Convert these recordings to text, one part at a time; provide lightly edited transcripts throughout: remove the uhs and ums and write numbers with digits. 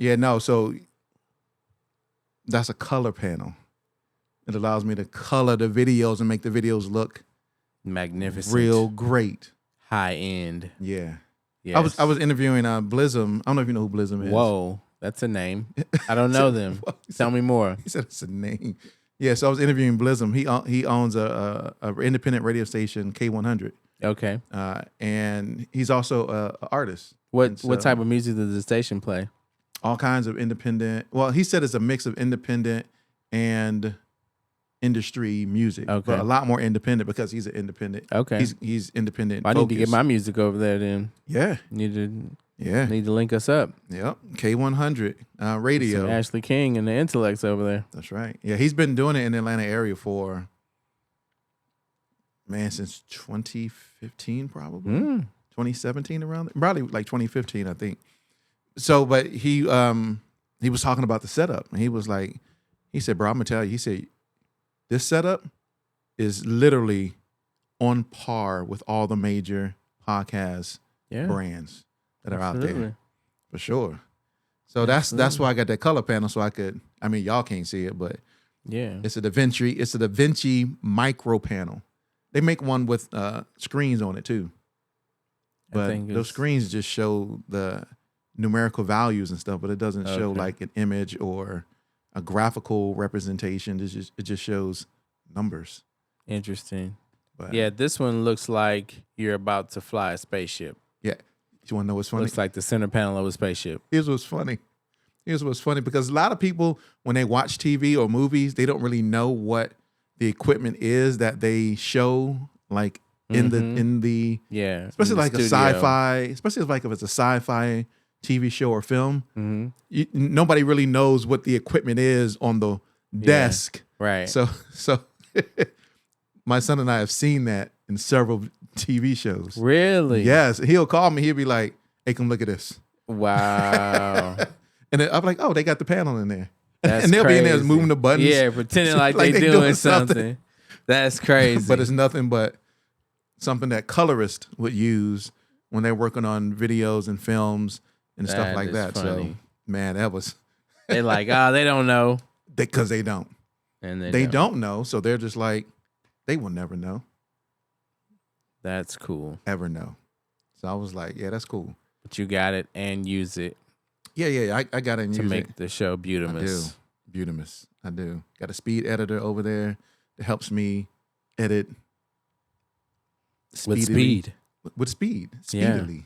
Yeah, no. So that's a color panel. It allows me to color the videos and make the videos look magnificent, real great, high end. Yeah. Yes. I was interviewing Blizzum. I don't know if you know who Blizzum is. Whoa, that's a name. I don't know them. Tell me more. He said it's a name. Yeah, so I was interviewing Blizzum. He owns a independent radio station, K100. Okay. And he's also a artist. What type of music does the station play? All kinds of independent. Well, he said it's a mix of independent and industry music. Okay. But a lot more independent because he's an independent. Okay. He's independent. I need to get my music over there then. Yeah. Need to link us up. Yep. K100 radio. Some Ashley King and the Intellects over there. That's right. Yeah, he's been doing it in the Atlanta area for since 2015 probably. 2017 around probably like 2015 I think. So but he was talking about the setup and he said, bro, I'm gonna tell you, he said, this setup is literally on par with all the major podcast brands that are out there. For sure. So that's why I got that color panel so I could, y'all can't see it, but it's a DaVinci micro panel. They make one with screens on it too. But those screens just show the numerical values and stuff, but it doesn't show like an image or a graphical representation. It just shows numbers. Interesting. But yeah, this one looks like you're about to fly a spaceship. Yeah. You want to know what's funny? Looks like the center panel of a spaceship. Here's what's funny because a lot of people, when they watch TV or movies, they don't really know what the equipment is that they show, like in the especially like a sci-fi, especially like if it's a sci-fi TV show or film. Nobody really knows what the equipment is on the desk, right? So my son and I have seen that in several TV shows. Really? Yes. He'll call me. He'll be like, "Hey, come look at this." Wow. And then I'm like, "Oh, they got the panel in there." That's and they'll crazy. be in there moving the buttons. Yeah, pretending like they doing something. That's crazy. But it's nothing but something that colorists would use when they're working on videos and films and stuff like that. Funny. So, man, that was... They're like, they don't know. Because they don't. And they don't know, so they're just like, they will never know. That's cool. Ever know. So I was like, yeah, that's cool. But you got it and use it. Yeah, I got it and use it. To make the show beautimous. I do. Got a speed editor over there that helps me edit with speed. With speed. Speedily.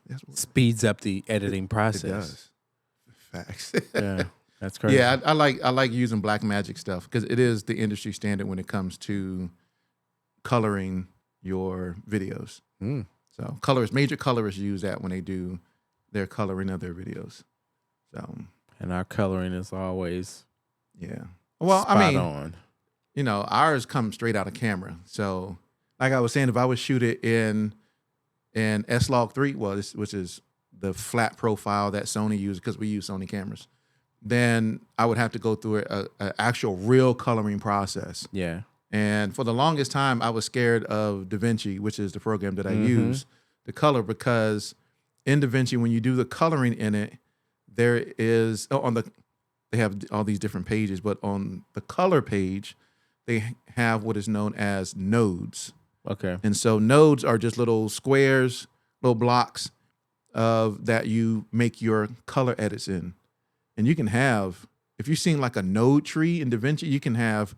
Yeah. Speeds up the editing process. It does. Facts. Yeah. That's crazy. Yeah, I like using Blackmagic stuff because it is the industry standard when it comes to coloring your videos. So major colorists use that when they do their coloring of their videos. So, and our coloring is always well, spot on. Ours comes straight out of camera. So, like I was saying, if I would shoot it in S-Log 3, which is the flat profile that Sony uses because we use Sony cameras, then I would have to go through an actual real coloring process. Yeah. And for the longest time, I was scared of DaVinci, which is the program that I use to color, because in DaVinci, when you do the coloring in it, there is they have all these different pages, but on the color page, they have what is known as nodes. Okay. And so nodes are just little squares, little blocks that you make your color edits in. And you can have, if you've seen like a node tree in DaVinci, you can have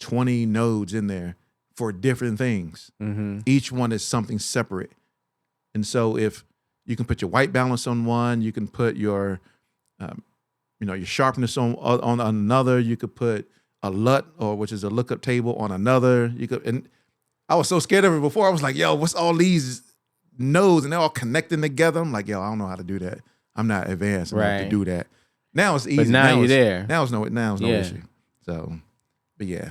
20 nodes in there for different things. Each one is something separate. And so if you can put your white balance on one, you can put your your sharpness on another. You could put a LUT, which is a lookup table, on another. And I was so scared of it before. I was like, yo, what's all these nodes? And they're all connecting together. I'm like, yo, I don't know how to do that. I'm not advanced enough to do that. Now it's easy. But now you're there. Now it's no issue. So, but yeah.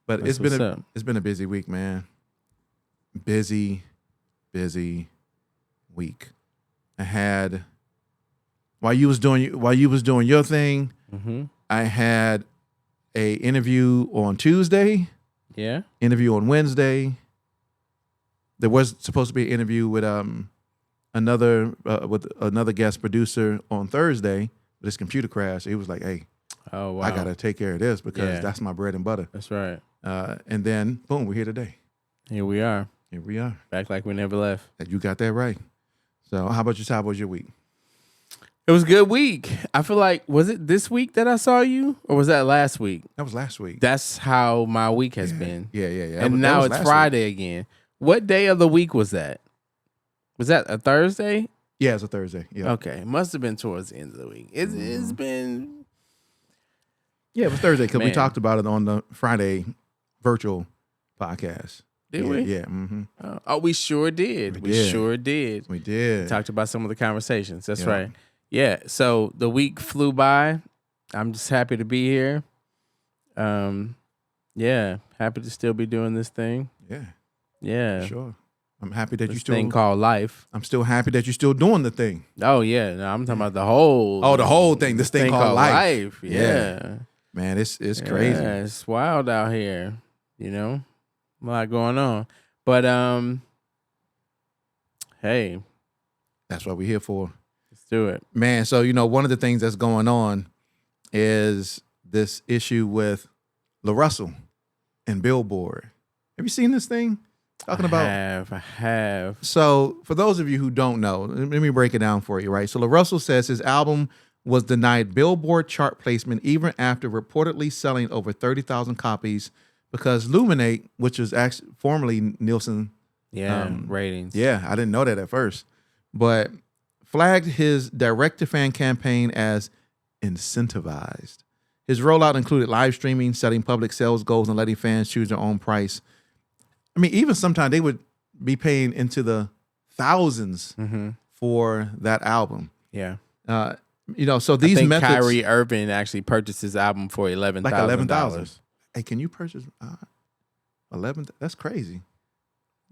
But it's been a busy week, man. Busy week. I had while you was doing your thing, I had a interview on Tuesday. Yeah. Interview on Wednesday. There was supposed to be an interview with with another guest producer on Thursday, but his computer crashed. He was like, "Hey, oh wow, I gotta take care of this because that's my bread and butter." That's right. And then boom, we're here today. Here we are. Back like we never left. You got that right. So how about you? How was your week? It was a good week. I feel like, was it this week that I saw you, or was that last week? That was last week. That's how my week has been. Yeah. And now it's Friday again. What day of the week was that? Was that a Thursday? Yeah, it's a Thursday. Yeah. Okay. It must have been towards the end of the week. It's been... Yeah, it was Thursday because we talked about it on the Friday virtual podcast. Did we? Yeah. Mm-hmm. Oh, we sure did. We sure did. We did. We talked about some of the conversations. That's right. Yeah. So the week flew by. I'm just happy to be here. Yeah. Happy to still be doing this thing. Yeah. Yeah. Sure. I'm happy that this you still thing called life. I'm still happy that you're still doing the thing. Oh yeah. No, I'm talking about the whole. Oh, the whole thing. This thing called life. Yeah. Man, it's crazy. Yeah, it's wild out here. You know, a lot going on. But hey, that's what we're here for. Let's do it, man. So one of the things that's going on is this issue with LaRussell and Billboard. Have you seen this thing? Talking about. I have. So for those of you who don't know, let me break it down for you, right? So LaRussell says his album was denied Billboard chart placement even after reportedly selling over 30,000 copies because Luminate, which was actually formerly Nielsen. Ratings. Yeah, I didn't know that at first. But flagged his direct-to-fan campaign as incentivized. His rollout included live streaming, setting public sales goals, and letting fans choose their own price. I mean, even sometimes they would be paying into the thousands for that album. Yeah. So these I think methods. Kyrie Irving actually purchased his album for $11,000. Like $11,000. Hey, can you purchase 11? That's crazy.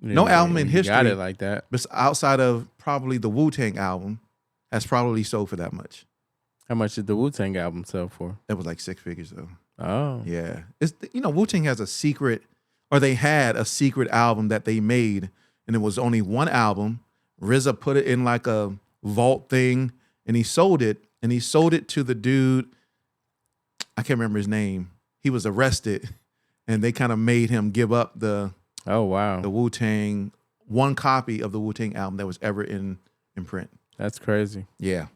No album in history got it like that. But outside of probably the Wu-Tang album has probably sold for that much. How much did the Wu-Tang album sell for? It was like 6 figures though. Oh. Yeah. It's Wu-Tang has a secret, or they had a secret album that they made, and it was only one album. RZA put it in like a vault thing, and he sold it to the dude. I can't remember his name. He was arrested, and they kind of made him give up the Wu-Tang, one copy of the Wu-Tang album that was ever in print. That's crazy. Yeah.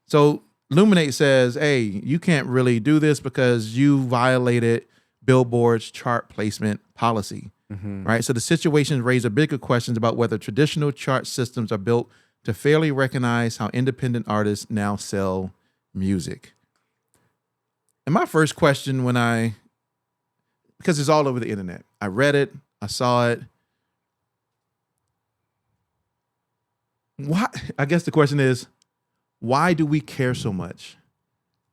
So Luminate says, hey, you can't really do this because you violated Billboard's chart placement policy, right? So the situation raises bigger questions about whether traditional chart systems are built to fairly recognize how independent artists now sell music. And my first question because it's all over the internet. I read it, I saw it. I guess the question is, why do we care so much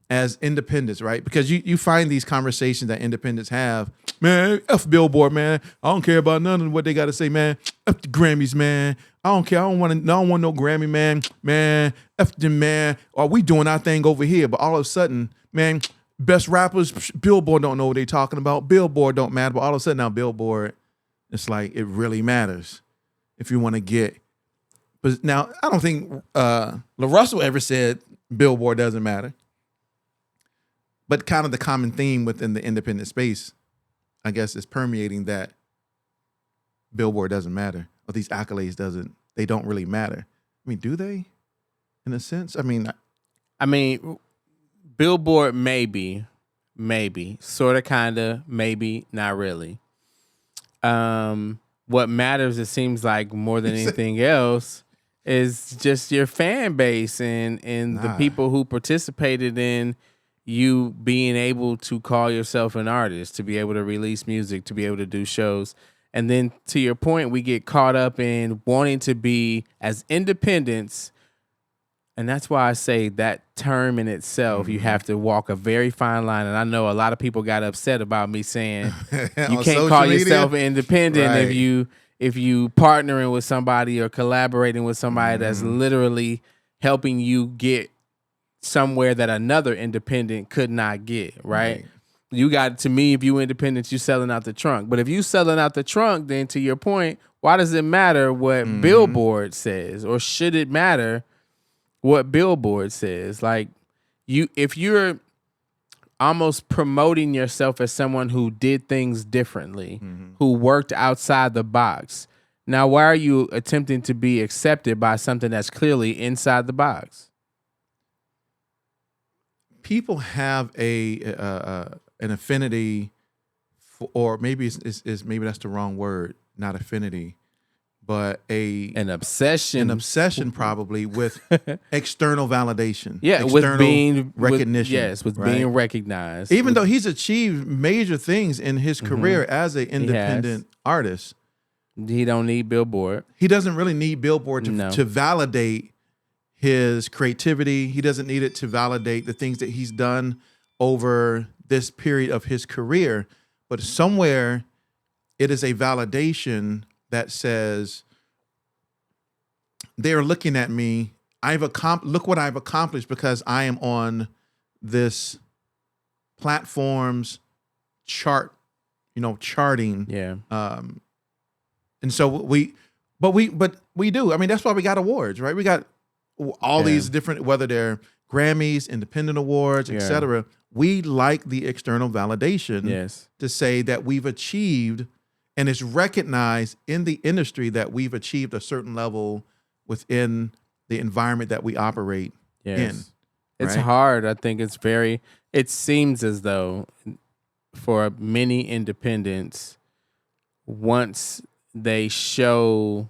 as independents, right? Because you find these conversations that independents have, man, F Billboard, man. I don't care about none of what they got to say, man. F the Grammys, man. I don't care. I don't want no Grammy, man. Man, F them, man. Or we doing our thing over here. But all of a sudden, man, best rappers, Billboard don't know what they talking about. Billboard don't matter. But all of a sudden now Billboard, it's like it really matters if you want to get. But now I don't think LaRussell ever said Billboard doesn't matter. But kind of the common theme within the independent space, I guess, is permeating that Billboard doesn't matter, or these accolades they don't really matter. I mean, do they? In a sense, I mean, Billboard maybe, sort of, kind of, maybe not really. What matters, it seems like, more than anything else, is just your fan base and the people who participated in you being able to call yourself an artist, to be able to release music, to be able to do shows. And then to your point, we get caught up in wanting to be as independents. And that's why I say that term in itself, you have to walk a very fine line. And I know a lot of people got upset about me saying you can't call yourself independent if you partnering with somebody or collaborating with somebody that's literally helping you get somewhere that another independent could not get, right? you got, to me, if you independent, you selling out the trunk. But if you selling out the trunk, then to your point, why does it matter what Billboard says, or should it matter what Billboard says? Like, if you're almost promoting yourself as someone who did things differently, who worked outside the box, now why are you attempting to be accepted by something that's clearly inside the box? People have an affinity for, or maybe it's maybe that's the wrong word, not affinity, but an obsession probably with external validation. Yeah, external with being recognition. with being recognized. Even though he's achieved major things in his career as an independent artist, he don't need Billboard. He doesn't really need Billboard to validate his creativity. He doesn't need it to validate the things that he's done over this period of his career. But somewhere it is a validation that says, they're looking at me. Look what I've accomplished because I am on this platform's charting. Yeah. And so we do. I mean, that's why we got awards, right? We got all these different, whether they're Grammys, independent awards, etc. We like the external validation to say that we've achieved, and it's recognized in the industry that we've achieved a certain level within the environment that we operate in. It's hard. I think it seems as though for many independents, once they show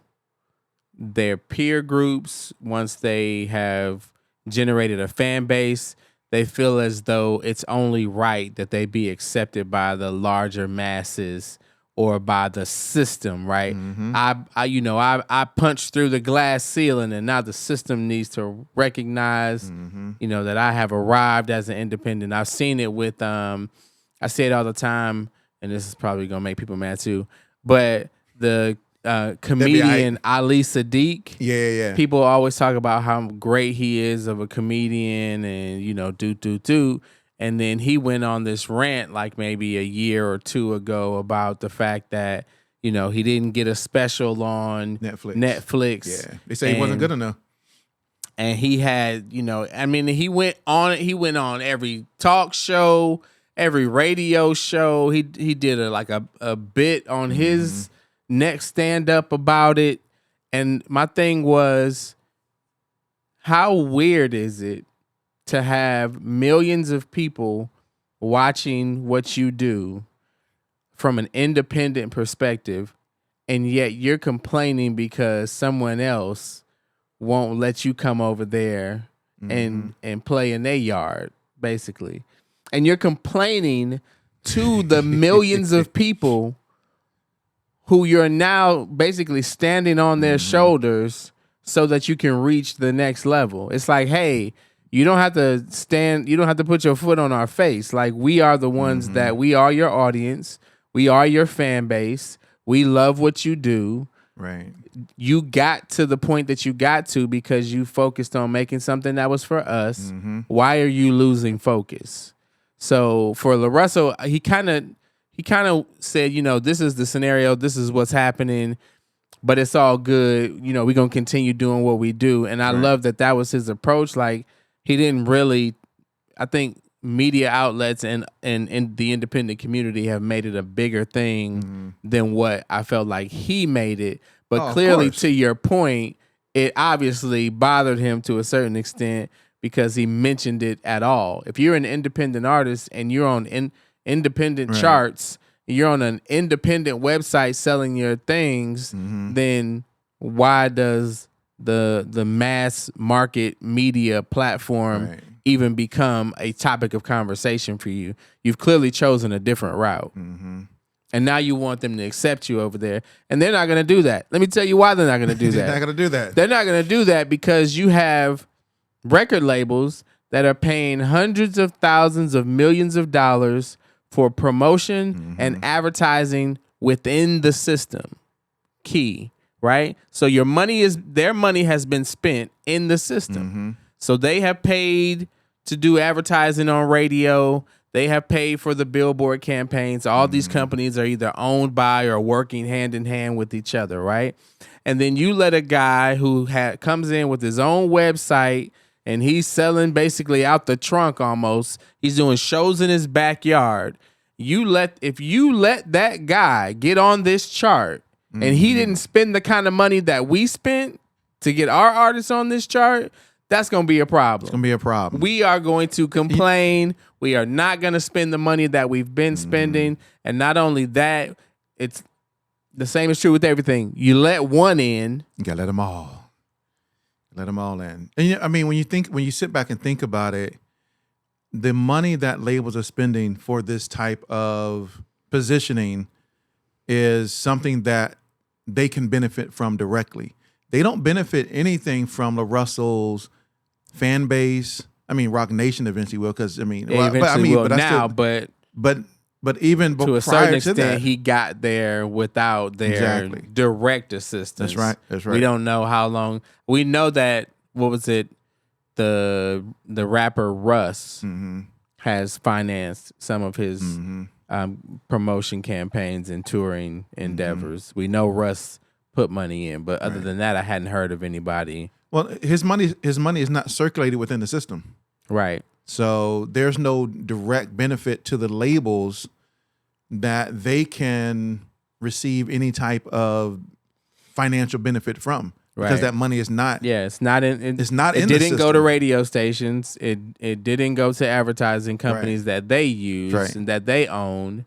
their peer groups, once they have generated a fan base, they feel as though it's only right that they be accepted by the larger masses or by the system, right? I punched through the glass ceiling, and now the system needs to recognize, that I have arrived as an independent. I've seen it with, I say it all the time, and this is probably gonna make people mad too, but the comedian Ali Sadiq. Yeah. People always talk about how great he is of a comedian, and and then he went on this rant like maybe a year or two ago about the fact that he didn't get a special on Netflix. Yeah, they say he wasn't good enough. And he had, he went on every talk show, every radio show. He did a bit on his next stand up about it. And my thing was, how weird is it to have millions of people watching what you do from an independent perspective, and yet you're complaining because someone else won't let you come over there and play in their yard, basically. And you're complaining to the millions of people who you're now basically standing on their shoulders so that you can reach the next level. It's like, hey, you don't have to stand, you don't have to put your foot on our face. Like, we are the ones that, we are your audience. We are your fan base. We love what you do. Right. You got to the point that you got to because you focused on making something that was for us. Why are you losing focus? So for LaRussell, he kind of said, this is the scenario, this is what's happening, but it's all good. We're going to continue doing what we do. And I love that was his approach. Like, he didn't really, I think media outlets and the independent community have made it a bigger thing than what I felt like he made it. But clearly, to your point, it obviously bothered him to a certain extent because he mentioned it at all. If you're an independent artist and you're on independent charts, you're on an independent website selling your things, then why does the mass market media platform even become a topic of conversation for you? You've clearly chosen a different route. And now you want them to accept you over there. And they're not going to do that. Let me tell you why they're not going to do that. They're not going to do that. They're not going to do that because you have record labels that are paying hundreds of thousands of millions of dollars for promotion and advertising within the system. Key, right? So their money has been spent in the system. So they have paid to do advertising on radio. They have paid for the Billboard campaigns. All these companies are either owned by or working hand in hand with each other, right? And then you let a guy who comes in with his own website and he's selling basically out the trunk almost. He's doing shows in his backyard. If you let that guy get on this chart and he didn't spend the kind of money that we spent to get our artists on this chart, that's going to be a problem. It's going to be a problem. We are going to complain. We are not going to spend the money that we've been spending. And not only that, it's the same is true with everything. You let one in. You got to let them all. Let them all in. And I mean, when you sit back and think about it, the money that labels are spending for this type of positioning is something that they can benefit from directly. They don't benefit anything from LaRussell's fan base. I mean, Rock Nation eventually will, because but even to a certain extent, he got there without their direct assistance. That's right. We don't know how long. We know that the rapper Russ has financed some of his promotion campaigns and touring endeavors. We know Russ put money in, but other than that, I hadn't heard of anybody. Well, his money is not circulated within the system. Right. So there's no direct benefit to the labels that they can receive any type of financial benefit from. Because that money is not. Yeah, it's not in. It's not in. It the didn't system. go to radio stations. It didn't go to advertising companies that they use and that they own.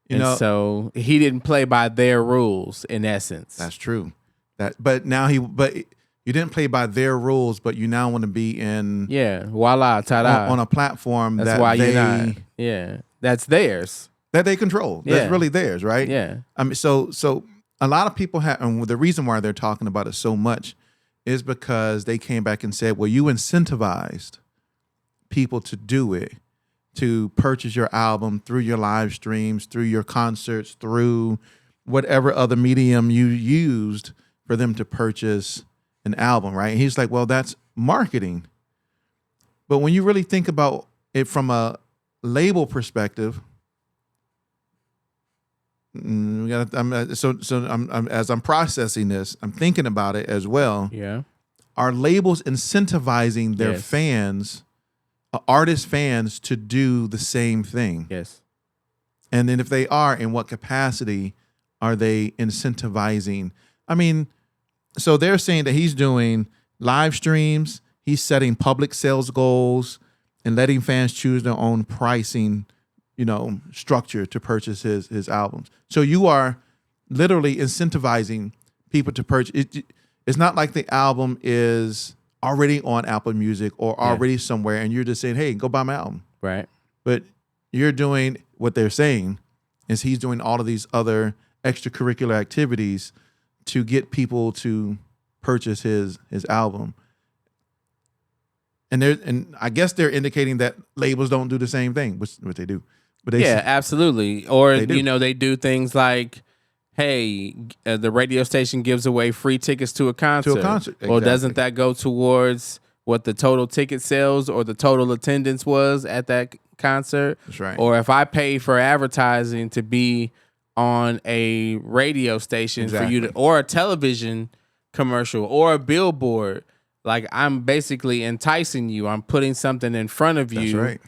So he didn't play by their rules. In essence, that's true. But you didn't play by their rules, but you now want to be in. Yeah, voila, ta-da. On a platform that's why you're not. Yeah, that's theirs. That they control. That's really theirs, right? Yeah. I mean, so. A lot of people have, and the reason why they're talking about it so much is because they came back and said, well, you incentivized people to do it, to purchase your album through your live streams, through your concerts, through whatever other medium you used for them to purchase an album, right? And he's like, well, that's marketing. But when you really think about it from a label perspective, as I'm processing this, I'm thinking about it as well. Yeah. Are labels incentivizing their fans, artist fans, to do the same thing? Yes. And then if they are, in what capacity are they incentivizing? I mean, so they're saying that he's doing live streams, he's setting public sales goals, and letting fans choose their own pricing structure to purchase his albums. So you are literally incentivizing people to purchase. It's not like the album is already on Apple Music or already somewhere, and you're just saying, hey, go buy my album. Right. But you're doing what they're saying is he's doing all of these other extracurricular activities to get people to purchase his album. And I guess they're indicating that labels don't do the same thing, which they do. But absolutely. Or they do things like, hey, the radio station gives away free tickets to a concert. Exactly. Well, doesn't that go towards what the total ticket sales or the total attendance was at that concert? That's right. Or if I pay for advertising to be on a radio station for you to, or a television commercial or a billboard, like I'm basically enticing you. I'm putting something in front of you. That's right.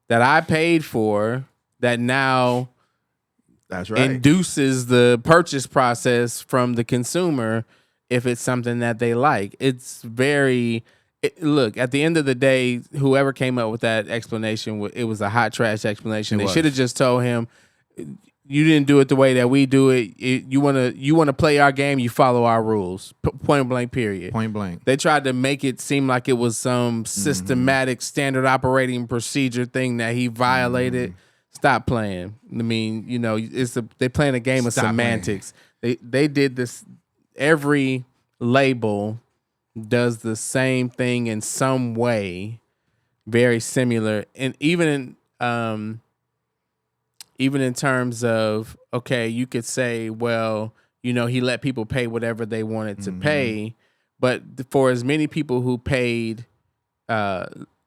That I paid for, that now induces the purchase process from the consumer if it's something that they like. It's look, at the end of the day, whoever came up with that explanation, it was a hot trash explanation. They should have just told him, you didn't do it the way that we do it. You want to play our game, you follow our rules. Point blank, period. Point blank. They tried to make it seem like it was some systematic standard operating procedure thing that he violated. Stop playing. I mean, they're playing a game of semantics. They did this. Every label does the same thing in some way, very similar, and even in terms of, okay, you could say, well, he let people pay whatever they wanted to pay, but for as many people who paid,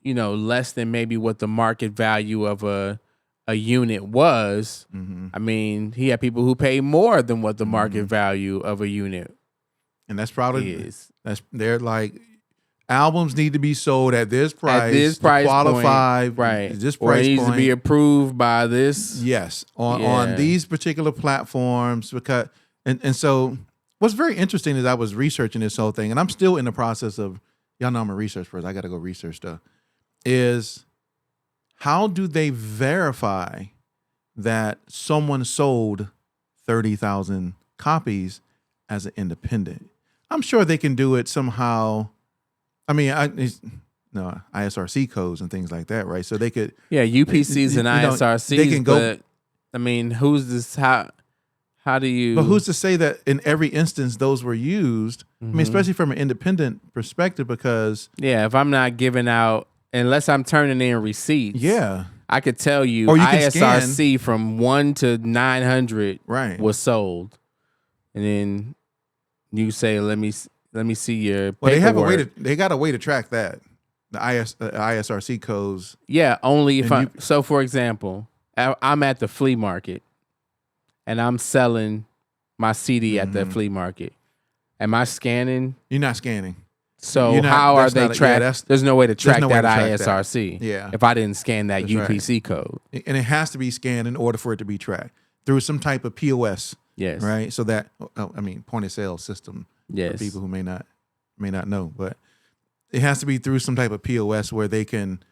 less than maybe what the market value of a unit was. Mm-hmm. I mean, he had people who pay more than what the market value of a unit and that's probably is. They're like, albums need to be sold at this price, At this price qualify, point, right? This Or it price needs point to be approved by this. Yes, on these particular platforms, because and so what's very interesting is I was researching this whole thing, and I'm still in the process of, y'all know I'm a research person. I got to go research stuff. Is how do they verify that someone sold 30,000 copies as an independent? I'm sure they can do it somehow. I mean, ISRC codes and things like that, right? So they could, UPCs and ISRCs. They can go. But, I mean, who's this? How do you? But who's to say that in every instance those were used? I mean, especially from an independent perspective, because if I'm not giving out, unless I'm turning in receipts, I could tell you, or you ISRC from 1 to 900 was sold, and then you say, let me see your paperwork. Well, they got a way to track that. The ISRC codes. Yeah, only if so for example, I'm at the flea market and I'm selling my CD at the flea market. Am I scanning? You're not scanning. So how are they tracked? There's no way to track that ISRC. Yeah. If I didn't scan that UPC code. And it has to be scanned in order for it to be tracked through some type of POS. Yes. Right. So that, point of sale system. Yes. For people who may not know, but it has to be through some type of POS where they can.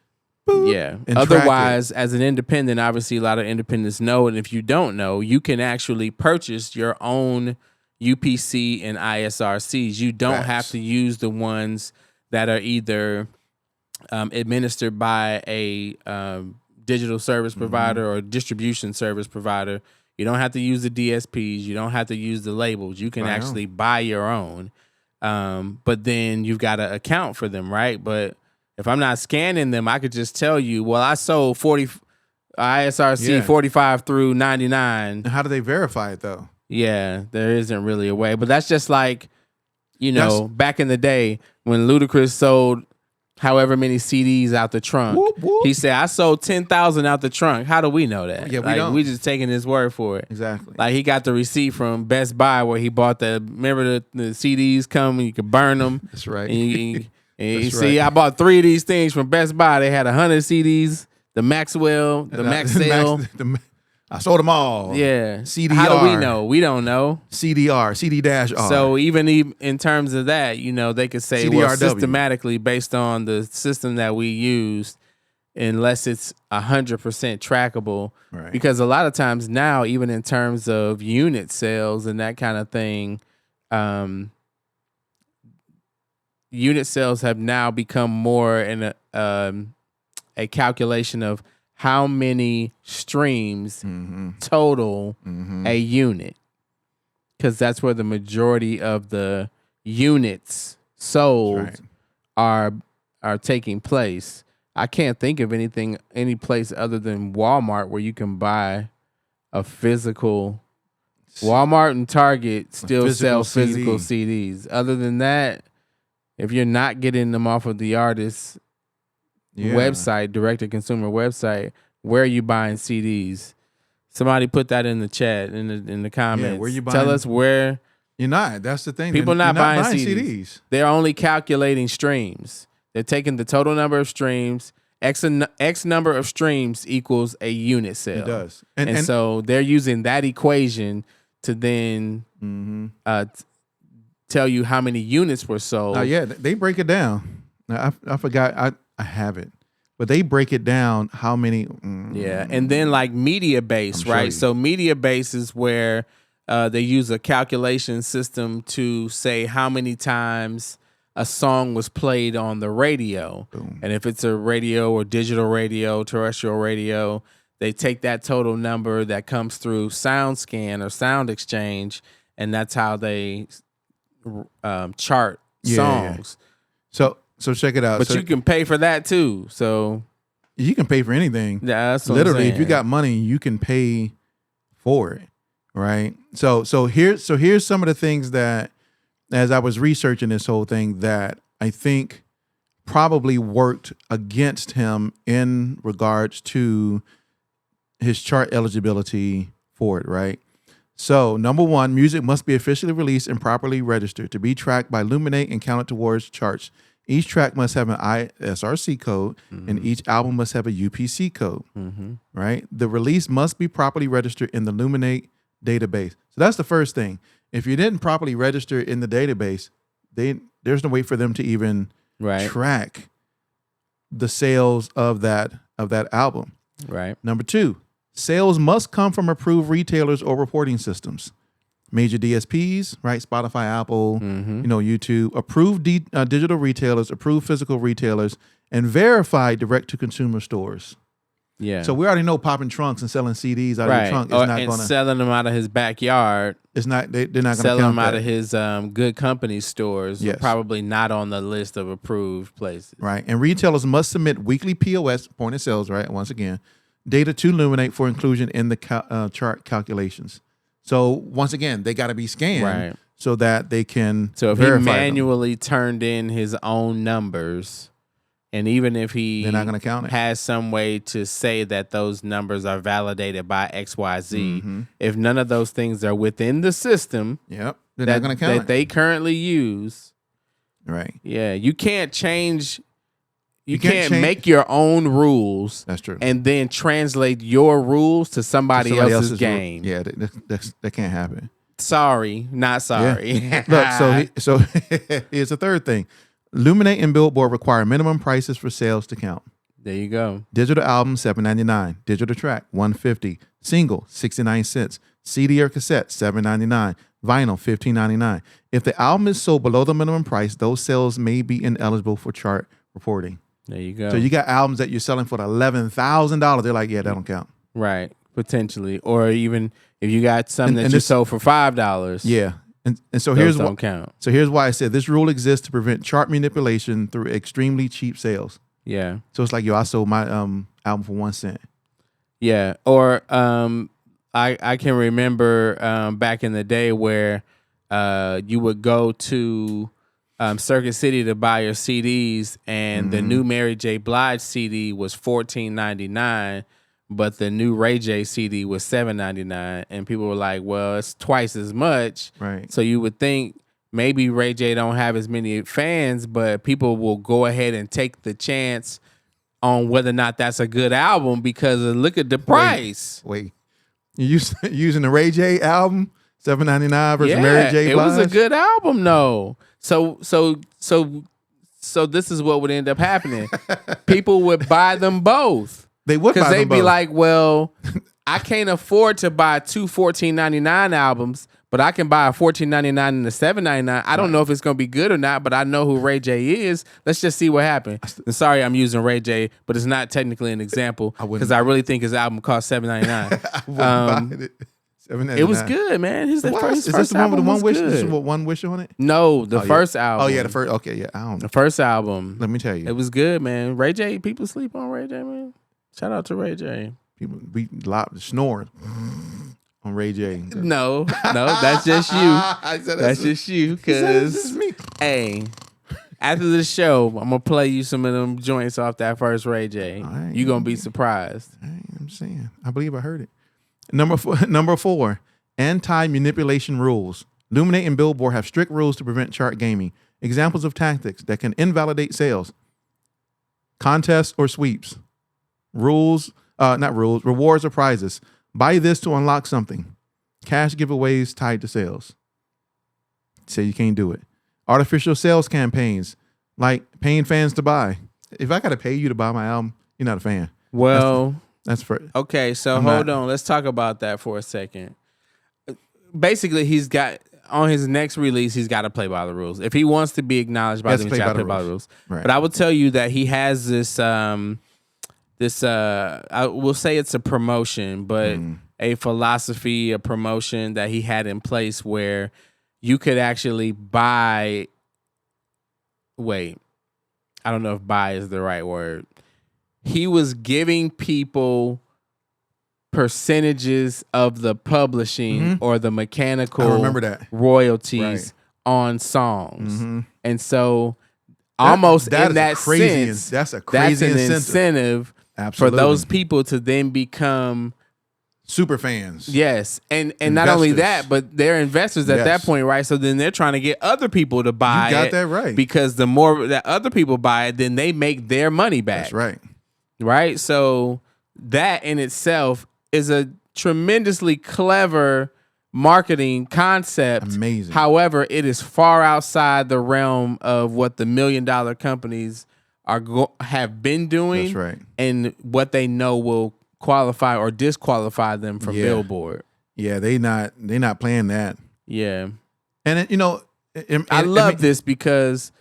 Otherwise, as an independent, obviously a lot of independents know, and if you don't know, you can actually purchase your own UPC and ISRCs. You don't have to use the ones that are either administered by a digital service provider or distribution service provider. You don't have to use the DSPs. You don't have to use the labels. You can actually buy your own. But then you've got to account for them, right? But if I'm not scanning them, I could just tell you, well, I sold 40 ISRC 45 through 99. How do they verify it, though? Yeah, there isn't really a way. But that's just like, back in the day when Ludacris sold however many CDs out the trunk. Whoop, whoop. He said, I sold 10,000 out the trunk. How do we know that? Yeah, we don't. We just taking his word for it. Exactly. Like he got the receipt from Best Buy where he bought remember the CDs come and you could burn them. That's right. And I bought 3 of these things from Best Buy. They had 100 CDs, the Maxwell, the Maxell. I sold them all. Yeah. CDR. How do we know? We don't know. CDR, CD-R. So even in terms of that, they could say, CDRW. well, systematically based on the system that we used, unless it's 100% trackable. Right. Because a lot of times now, even in terms of unit sales and that kind of thing, unit sales have now become more in a calculation of how many streams total a unit, because that's where the majority of the units sold are taking place. I can't think of any place other than Walmart where you can buy a physical. Walmart and Target still sell physical CDs. Other than that, if you're not getting them off of the artist's website, direct-to-consumer website, where are you buying CDs? Somebody put that in the chat, in the comments. Yeah, where you buying? Tell us where. You're not. That's the thing. People you're not buying CDs. They're only calculating streams. They're taking the total number of streams. X number of streams equals a unit sale. It does. And so they're using that equation to then tell you how many units were sold. They break it down. Now, I forgot. I have it. But they break it down how many. And then like media base, right? So media base is where they use a calculation system to say how many times a song was played on the radio. Boom. And if it's a radio or digital radio, terrestrial radio, they take that total number that comes through SoundScan or Sound Exchange, and that's how they chart songs. Yeah. So check it out. But you can pay for that too. So you can pay for anything. Yeah, that's what literally. I'm If you got money, you can pay for it, right? So here's some of the things that, as I was researching this whole thing, that I think probably worked against him in regards to his chart eligibility for it, right? So, number one, music must be officially released and properly registered to be tracked by Luminate and counted towards charts. Each track must have an ISRC code, and each album must have a UPC code, right? The release must be properly registered in the Luminate database. So that's the first thing. If you didn't properly register in the database, there's no way for them to even track the sales of that album. Right. Number two, sales must come from approved retailers or reporting systems. Major DSPs, right? Spotify, Apple, YouTube, approved digital retailers, approved physical retailers, and verified direct-to-consumer stores. Yeah. So we already know popping trunks and selling CDs out of your trunk is not going to... selling them out of his backyard. It's not. They're not going to selling them out of his good company stores. Yes. Probably not on the list of approved places. Right. And retailers must submit weekly POS, point of sales, right? Once again, data to Luminate for inclusion in the chart calculations. So once again, they got to be scanned so that they can So if he manually turned in his own numbers, and even if he they're not going to count it. Has some way to say that those numbers are validated by XYZ, if none of those things are within the system they're not going to count that they currently use, right? Yeah, you can't change... You can't make your own rules. That's true. And then translate your rules to somebody else's game. Yeah, that can't happen. Sorry, not sorry. Yeah. Look, so here's a third thing. Luminate and Billboard require minimum prices for sales to count. There you go. Digital album $7.99, digital track $1.50, single 69 cents, CD or cassette $7.99, vinyl $15.99. If the album is sold below the minimum price, those sales may be ineligible for chart reporting. There you go. So you got albums that you're selling for $11,000. They're like, yeah, that don't count. Right, potentially, or even if you got something that you sold for $5. Yeah, and so those don't count. So here's why I said this rule exists to prevent chart manipulation through extremely cheap sales. Yeah. So it's like, yo, I sold my album for 1 cent. Yeah, or I can remember back in the day where you would go to Circuit City to buy your CDs, and the new Mary J. Blige CD was $14.99, but the new Ray J CD was $7.99, and people were like, "Well, it's twice as much." Right. So you would think maybe Ray J don't have as many fans, but people will go ahead and take the chance on whether or not that's a good album because look at the price. Wait. You using the Ray J album? $7.99 versus Mary J. Blige? It was a good album, though. So this is what would end up happening. People would buy them both. They would buy them both. Because they'd be like, well, I can't afford to buy two $14.99 albums, but I can buy a $14.99 and a $7.99. I don't know if it's going to be good or not, but I know who Ray J is. Let's just see what happens. And sorry I'm using Ray J, but it's not technically an example because I really think his album cost $7.99. I wouldn't buy it. It was good, man. His first is this the one with the One Wish? This is what One Wish on it? No, the first album. Oh yeah, the first. Okay, yeah. I don't know. The first album. Let me tell you, it was good, man. Ray J. People sleep on Ray J, man. Shout out to Ray J. People be snoring on Ray J. No, that's just you. That's just you. Cause hey, after the show, I'm gonna play you some of them joints off that first Ray J. You gonna be surprised. I'm saying. I believe I heard it. Number four, anti-manipulation rules. Luminate and Billboard have strict rules to prevent chart gaming. Examples of tactics that can invalidate sales. Contests or sweeps. Rewards or prizes. Buy this to unlock something. Cash giveaways tied to sales. Say you can't do it. Artificial sales campaigns, like paying fans to buy. If I got to pay you to buy my album, you're not a fan. Well... That's for okay. So hold on. Let's talk about that for a second. Basically, he's got on his next release, he's got to play by the rules. If he wants to be acknowledged by them, he's got to play by the rules. Right. But I will tell you that he has this I will say it's a promotion, but a philosophy, a promotion that he had in place where you could actually buy. Wait, I don't know if buy is the right word. He was giving people percentages of the publishing or the mechanical I remember that. royalties on songs. And so almost that in that sense, that's a crazy an incentive. for those people to then become super fans. Yes. And not only that, but they're investors at that point, right? So then they're trying to get other people to buy it. You got that right. Because the more that other people buy it, then they make their money back. That's right. Right? So that in itself is a tremendously clever marketing concept. Amazing. However, it is far outside the realm of what the $1 million companies have been doing. That's right. And what they know will qualify or disqualify them from Billboard. Yeah, they're not playing that. Yeah. And I love this because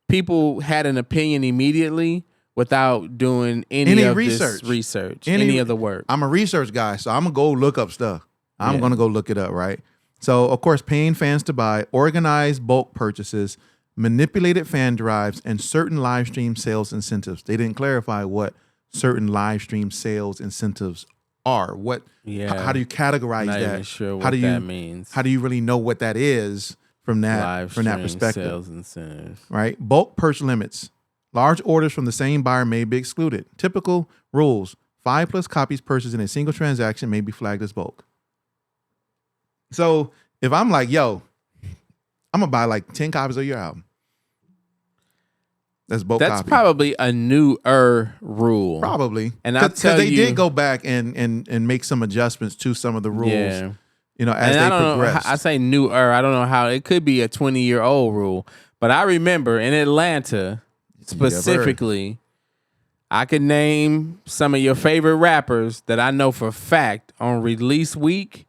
people had an opinion immediately without doing any of research. This research, any of the work. I'm a research guy, so I'm going to go look up stuff. I'm going to go look it up, right? So, of course, paying fans to buy, organized bulk purchases, manipulated fan drives, and certain live stream sales incentives. They didn't clarify what certain live stream sales incentives are. What? How do you categorize Not that? Even sure what that means. How do you really know what that is from that perspective? Sales incentives. Right. Bulk purchase limits. Large orders from the same buyer may be excluded. Typical rules: 5+ copies purchased in a single transaction may be flagged as bulk. So if I'm like, yo, I'm gonna buy like 10 copies of your album. That's bulk. That's probably a newer rule. Probably. And I'll tell you, they did go back and make some adjustments to some of the rules. Yeah. You know, as they progressed. I say newer. I don't know how it could be a 20-year-old rule, but I remember in Atlanta specifically, I could name some of your favorite rappers that I know for a fact on release week.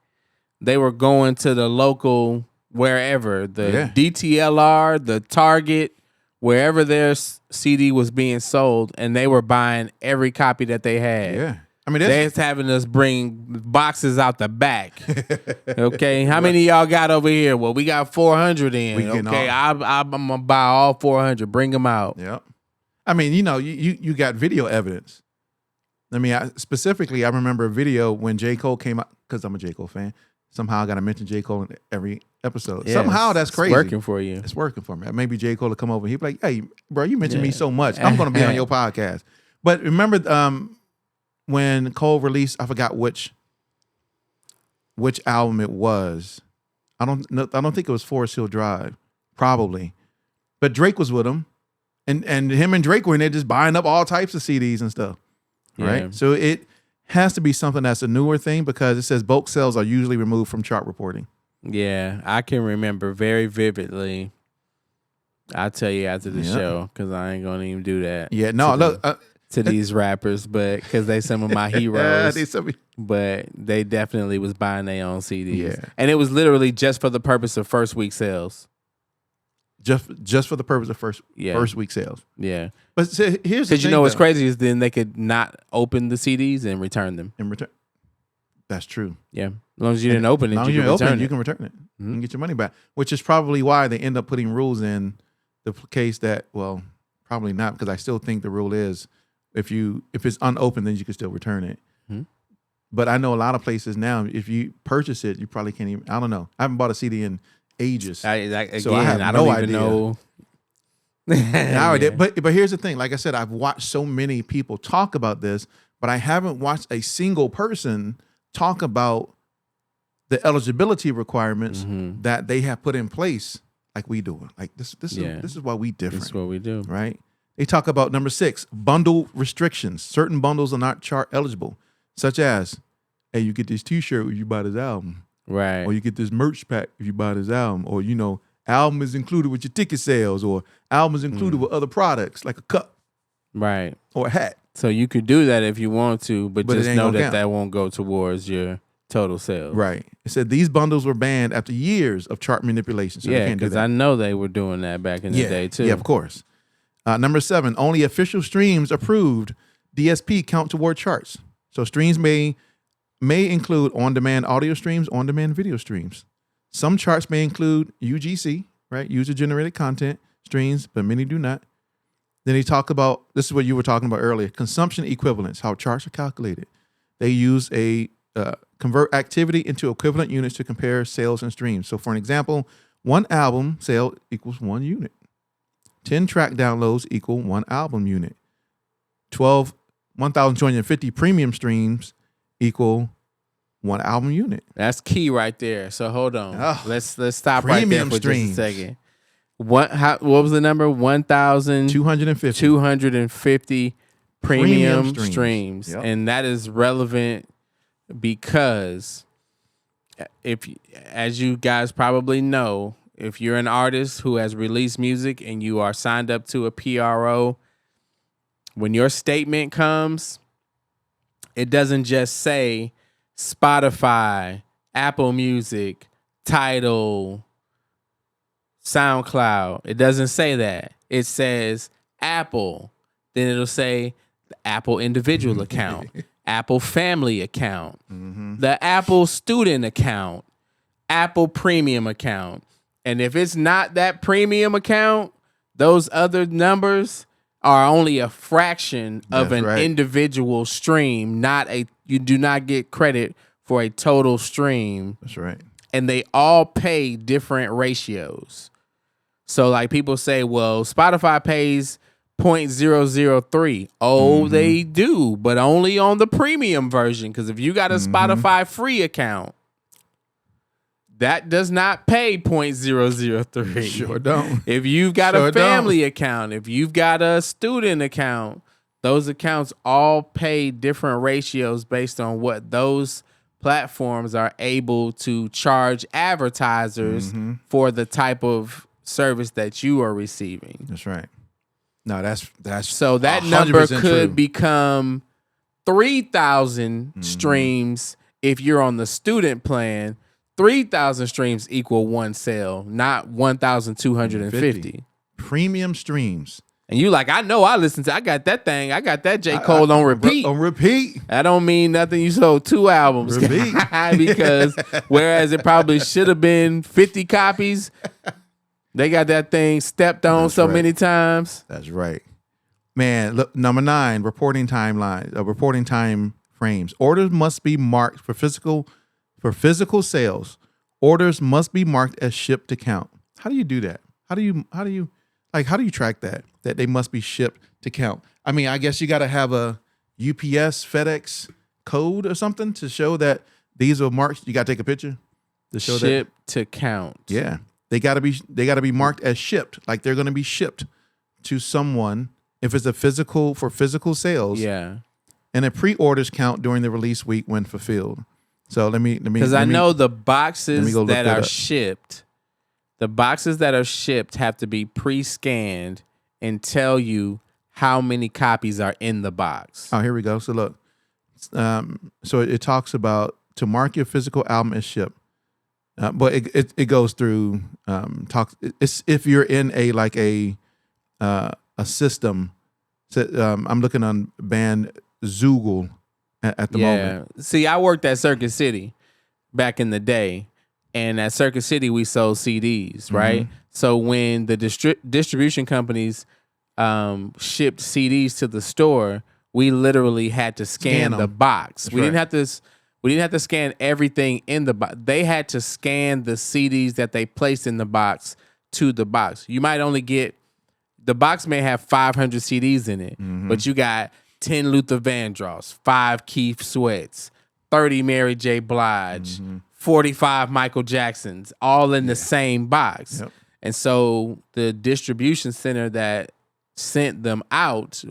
They were going to the local wherever, the DTLR, the Target, wherever their CD was being sold, and they were buying every copy that they had. Yeah. I mean, they're having us bring boxes out the back. Okay, how many of y'all got over here? Well, we got 400 in. Okay, I'm gonna buy all 400. Bring them out. Yep. I mean, you know, you got video evidence. I mean, specifically, I remember a video when J. Cole came out, because I'm a J. Cole fan. Somehow I got to mention J. Cole in every episode. Yes, somehow that's crazy. It's working for you. It's working for me. Maybe J. Cole will come over. He'd be like, hey, bro, you mentioned me so much. I'm going to be on your podcast. But remember when Cole released, I forgot which album it was. I don't think it was Forest Hill Drive. Probably. But Drake was with him. And him and Drake were in there just buying up all types of CDs and stuff. Right? Yeah. So it has to be something that's a newer thing, because it says bulk sales are usually removed from chart reporting. Yeah, I can remember very vividly. I'll tell you after the show, because I ain't gonna even do that. Yeah, no, look to these rappers, but because they some of my heroes. But they definitely was buying their own CDs. Yeah, and it was literally just for the purpose of first week sales. Just for the purpose of first week sales. Yeah. But here's the thing. Because you know what's crazy is then they could not open the CDs and return them. That's true. Yeah. As long as you didn't open it, you can return it. You can get your money back, which is probably why they end up putting rules in the case that, well, probably not, because I still think the rule is if it's unopened, then you can still return it. Mm-hmm. But I know a lot of places now, if you purchase it, you probably can't even, I don't know. I haven't bought a CD in ages. So I have no idea. Know. But here's the thing. Like I said, I've watched so many people talk about this, but I haven't watched a single person talk about the eligibility requirements that they have put in place, like we do. Like this is why we different. This is what we do, right? They talk about number 6, bundle restrictions. Certain bundles are not chart eligible, such as, hey, you get this T-shirt when you buy this album. Right. Or you get this merch pack if you buy this album. Or, you know, album is included with your ticket sales. Or album is included with other products like a cup. Right. Or a hat. So you could do that if you want to, but just know that won't go towards your total sales. Right. It said these bundles were banned after years of chart manipulation. So because I know they were doing that back in the day too. Yeah, of course. Number 7, only official streams approved DSP count toward charts. So streams may include on-demand audio streams, on-demand video streams. Some charts may include UGC, right, user-generated content streams, but many do not. Then he talked about, this is what you were talking about earlier, consumption equivalents, how charts are calculated. They use convert activity into equivalent units to compare sales and streams. So for an example, one album sale equals 1 unit. 10 track downloads equal 1 album unit. 1,250 premium streams equal 1 album unit. That's key right there. So hold on. Oh, let's stop right there for streams. just a second. What was the number? 1,250 premium streams. Yep. And that is relevant because as you guys probably know, if you're an artist who has released music and you are signed up to a PRO, when your statement comes, it doesn't just say Spotify, Apple Music, Tidal, SoundCloud. It doesn't say that. It says Apple. Then it'll say the Apple individual account, Apple family account, the Apple student account, Apple premium account. And if it's not that premium account, those other numbers are only a fraction of an individual stream. You do not get credit for a total stream. That's right. And they all pay different ratios. So like people say, well, Spotify pays 0.003. Oh, they do, but only on the premium version. Because if you got a Spotify free account, that does not pay 0.003. Sure don't. If you've got a family account, if you've got a student account, those accounts all pay different ratios based on what those platforms are able to charge advertisers for the type of service that you are receiving. That's right. No, that's so that number could become 3,000 streams if you're on the student plan. 3,000 streams equal 1 sale, not 1,250 premium streams. And you like, I know I got that thing. I got that J. Cole on repeat. On repeat. That don't mean nothing. You sold 2 albums. Repeat. Because whereas it probably should have been 50 copies, they got that thing stepped on many times. That's right. Man, look, number 9, reporting timeline, reporting time frames. Orders must be marked for physical sales. Orders must be marked as shipped to count. How do you do that? How do you track that they must be shipped to count? I mean, I guess you got to have a UPS, FedEx code or something to show that these are marked. You got to take a picture to show shipped to count. Yeah. They got to be marked as shipped, like they're going to be shipped to someone if it's for physical sales. Yeah. And a pre-orders count during the release week when fulfilled. So let me because I know the boxes that are shipped, the boxes that are shipped have to be pre-scanned and tell you how many copies are in the box. Oh, here we go. So look, so it talks about to mark your physical album as shipped, but it goes through It's if you're in a system. So, I'm looking on Band Zoogle. At the moment. See, I worked at Circuit City back in the day, and at Circuit City we sold CDs, right? So when the distribution companies shipped CDs to the store, we literally had to scan the box. We didn't have to scan everything in the box. They had to scan the CDs that they placed in the box to the box. You might only get the box may have 500 CDs in it, but you got 10 Luther Vandross, 5 Keith Sweats, 30 Mary J. Blige, 45 Michael Jacksons, all in the same box. Yep. And so the distribution center that sent them out,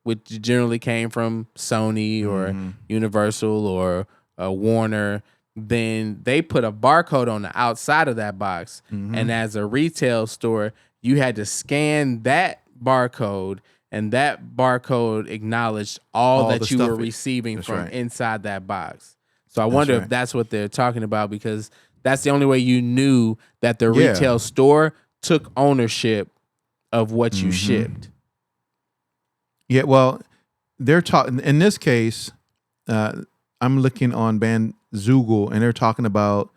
which generally came from Sony or Universal or Warner, then they put a barcode on the outside of that box. And as a retail store, you had to scan that barcode, and that barcode acknowledged all that you were receiving from inside that box. So I wonder if that's what they're talking about, because that's the only way you knew that the retail store took ownership of what you shipped. Yeah, well, they're talking in this case. I'm looking on Band Zoogle, and they're talking about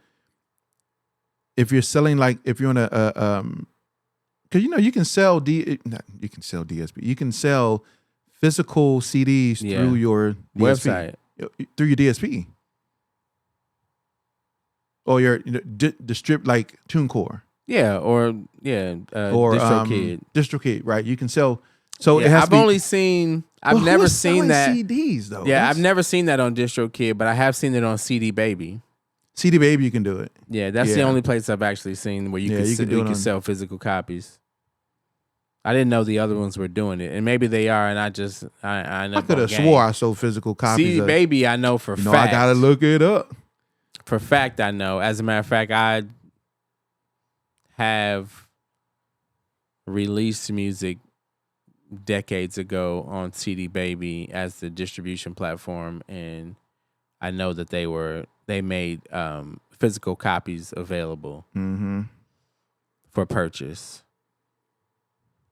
if you're selling, if you're in a because you can sell DSP. You can sell physical CDs through your DSP, website, through your DSP, or your distrib like TuneCore. or DistroKid. DistroKid, right? You can sell. So it has I've to be, only seen. I've never seen that CDs though. Yeah, I've never seen that on DistroKid, but I have seen it on CD Baby. CD Baby, you can do it. Yeah, that's the only place I've actually seen where you can sell physical copies. I didn't know the other ones were doing it, and maybe they are. And I could have swore I sold physical copies. CD Baby, I know for fact. I gotta look it up. For fact, I know. As a matter of fact, I have released music decades ago on CD Baby as the distribution platform, and I know that they made physical copies available for purchase.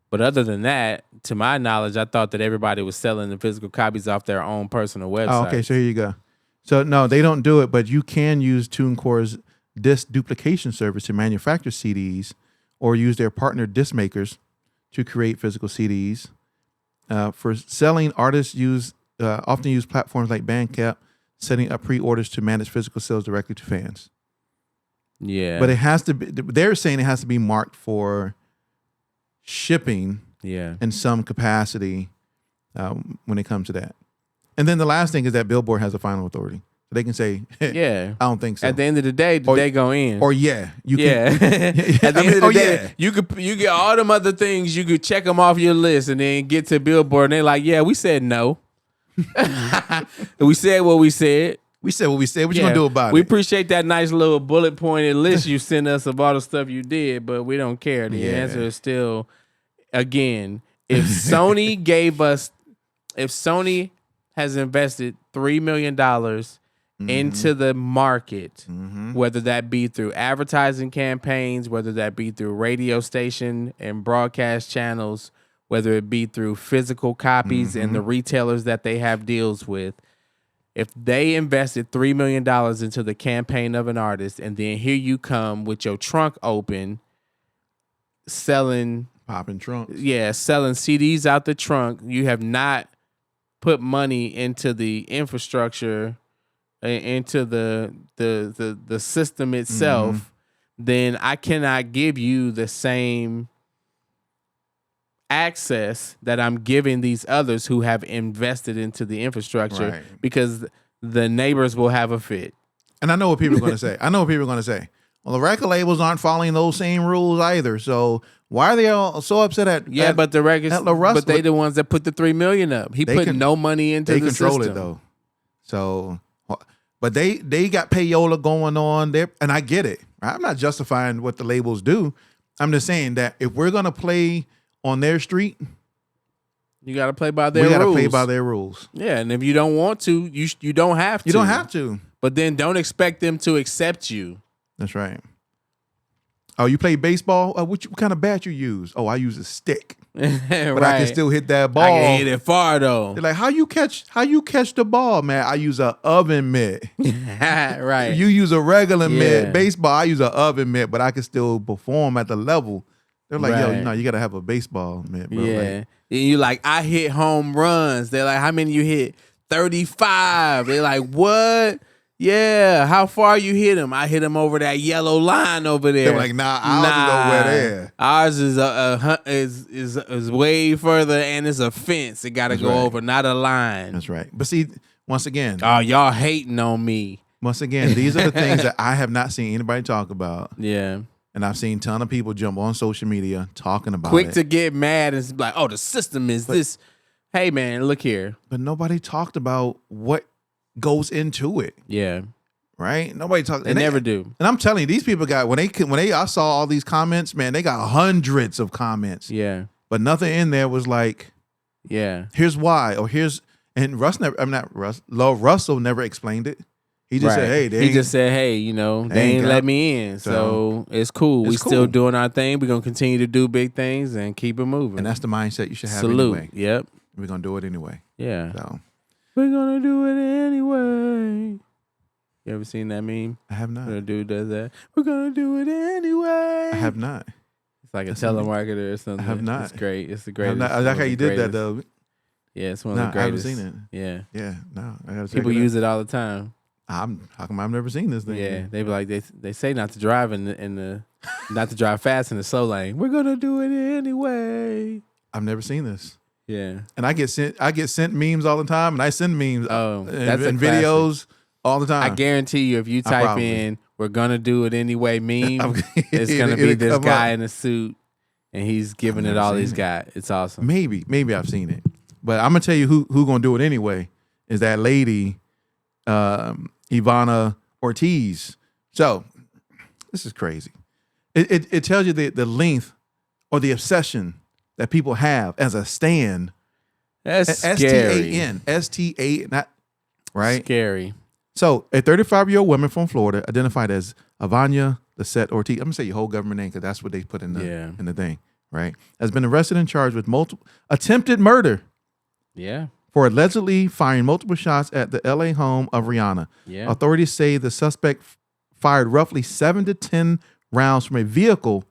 But other than that, to my knowledge, I thought that everybody was selling the physical copies off their own personal website. Oh, okay, so here you go. So no, they don't do it, but you can use TuneCore's disc duplication service to manufacture CDs or use their partner disc makers to create physical CDs. For selling, artists often use platforms like Bandcamp, setting up pre-orders to manage physical sales directly to fans. Yeah. But it has to be, they're saying it has to be marked for shipping in some capacity when it comes to that. And then the last thing is that Billboard has a final authority. So they can say, I don't think so. At the end of the day, they go in. Or you can. At the end of the day, you get all them other things, you could check them off your list and then get to Billboard and they're like, yeah, we said no. We said what we said. We said what we said. What you gonna do about it? We appreciate that nice little bullet pointed list you sent us of all the stuff you did, but we don't care. The answer is still, again, if Sony has invested $3 million into the market, whether that be through advertising campaigns, whether that be through radio station and broadcast channels, whether it be through physical copies and the retailers that they have deals with. If they invested $3 million into the campaign of an artist, and then here you come with your trunk open, popping trunks. Yeah, selling CDs out the trunk. You have not put money into the infrastructure, into the system itself, then I cannot give you the same access that I'm giving these others who have invested into the infrastructure, because the neighbors will have a fit. And I know what people are going to say. Well, the record labels aren't following those same rules either. So why are they all so upset at but the records, LaRussell? But they the ones that put the $3 million up. He put no money into the system. They control it though. So, but they got payola going on there, and I get it. I'm not justifying what the labels do. I'm just saying that if we're going to play on their street, you got to play by their rules. We got to play by their rules. Yeah, and if you don't want to, you don't have to. You don't have to. But then don't expect them to accept you. That's right. Oh, you play baseball? What kind of bat you use? Oh, I use a stick. But I can still hit that ball. I can hit it far though. They're like, how you catch the ball, man? I use a oven mitt. Right. You use a regular mitt. Baseball, I use a oven mitt, but I can still perform at the level. They're like, yo, you gotta have a baseball mitt, bro. Yeah. Like, and you like, I hit home runs. They're like, how many you hit? 35. They're like, what? Yeah, how far you hit him? I hit him over that yellow line over there. They're like, ours is over there. Ours is way further, and it's a fence. It got to go over, not a line. That's right. But see, once again, oh, y'all hating on me. Once again, these are the things that I have not seen anybody talk about. Yeah. And I've seen a ton of people jump on social media talking about quick it. To get mad and like, oh, the system is this. Hey, man, look here. But nobody talked about what goes into it. Yeah. Right? Nobody talks. They never do. And I'm telling you, these people got when I saw all these comments, man, they got hundreds of comments. Yeah. But nothing in there was like, yeah, here's why, or here's, and LaRussell never explained it. He just said, hey, he just said, hey, they ain't let me in. So it's cool. We still doing our thing. We're gonna continue to do big things and keep it moving. And that's the mindset you should have. Salute. Anyway. Yep. We're gonna do it anyway. Yeah. So we're gonna do it anyway. You ever seen that meme? I have not. The dude does that. We're gonna do it anyway. I have not. It's like a telemarketer or something. I have not. It's great. It's the greatest. I like how you did that though. Yeah, it's one of the greatest. I haven't seen it. Yeah. Yeah. No, I gotta. People use it all the time. How come I've never seen this thing? Yeah, they be like they say not to drive in the not to drive fast in the slow lane. We're gonna do it anyway. I've never seen this. Yeah, and I get sent memes all the time, and I send memes and videos all the time. I guarantee you, if you type in "we're gonna do it anyway" meme, it's gonna be this guy in a suit, and he's giving it all he's got. It's awesome. Maybe I've seen it, but I'm gonna tell you who gonna do it anyway is that lady, Ivana Ortiz. So this is crazy. It tells you the length or the obsession that people have as a stan. That's scary. STAN, not right. Scary. So a 35-year-old woman from Florida, identified as Ivana Lisette Ortiz. I'm gonna say your whole government name because that's what they put in the thing. Right, has been arrested and charged with multiple attempted murder. Yeah. For allegedly firing multiple shots at the LA home of Rihanna. Yeah. Authorities say the suspect fired roughly 7 to 10 rounds from a vehicle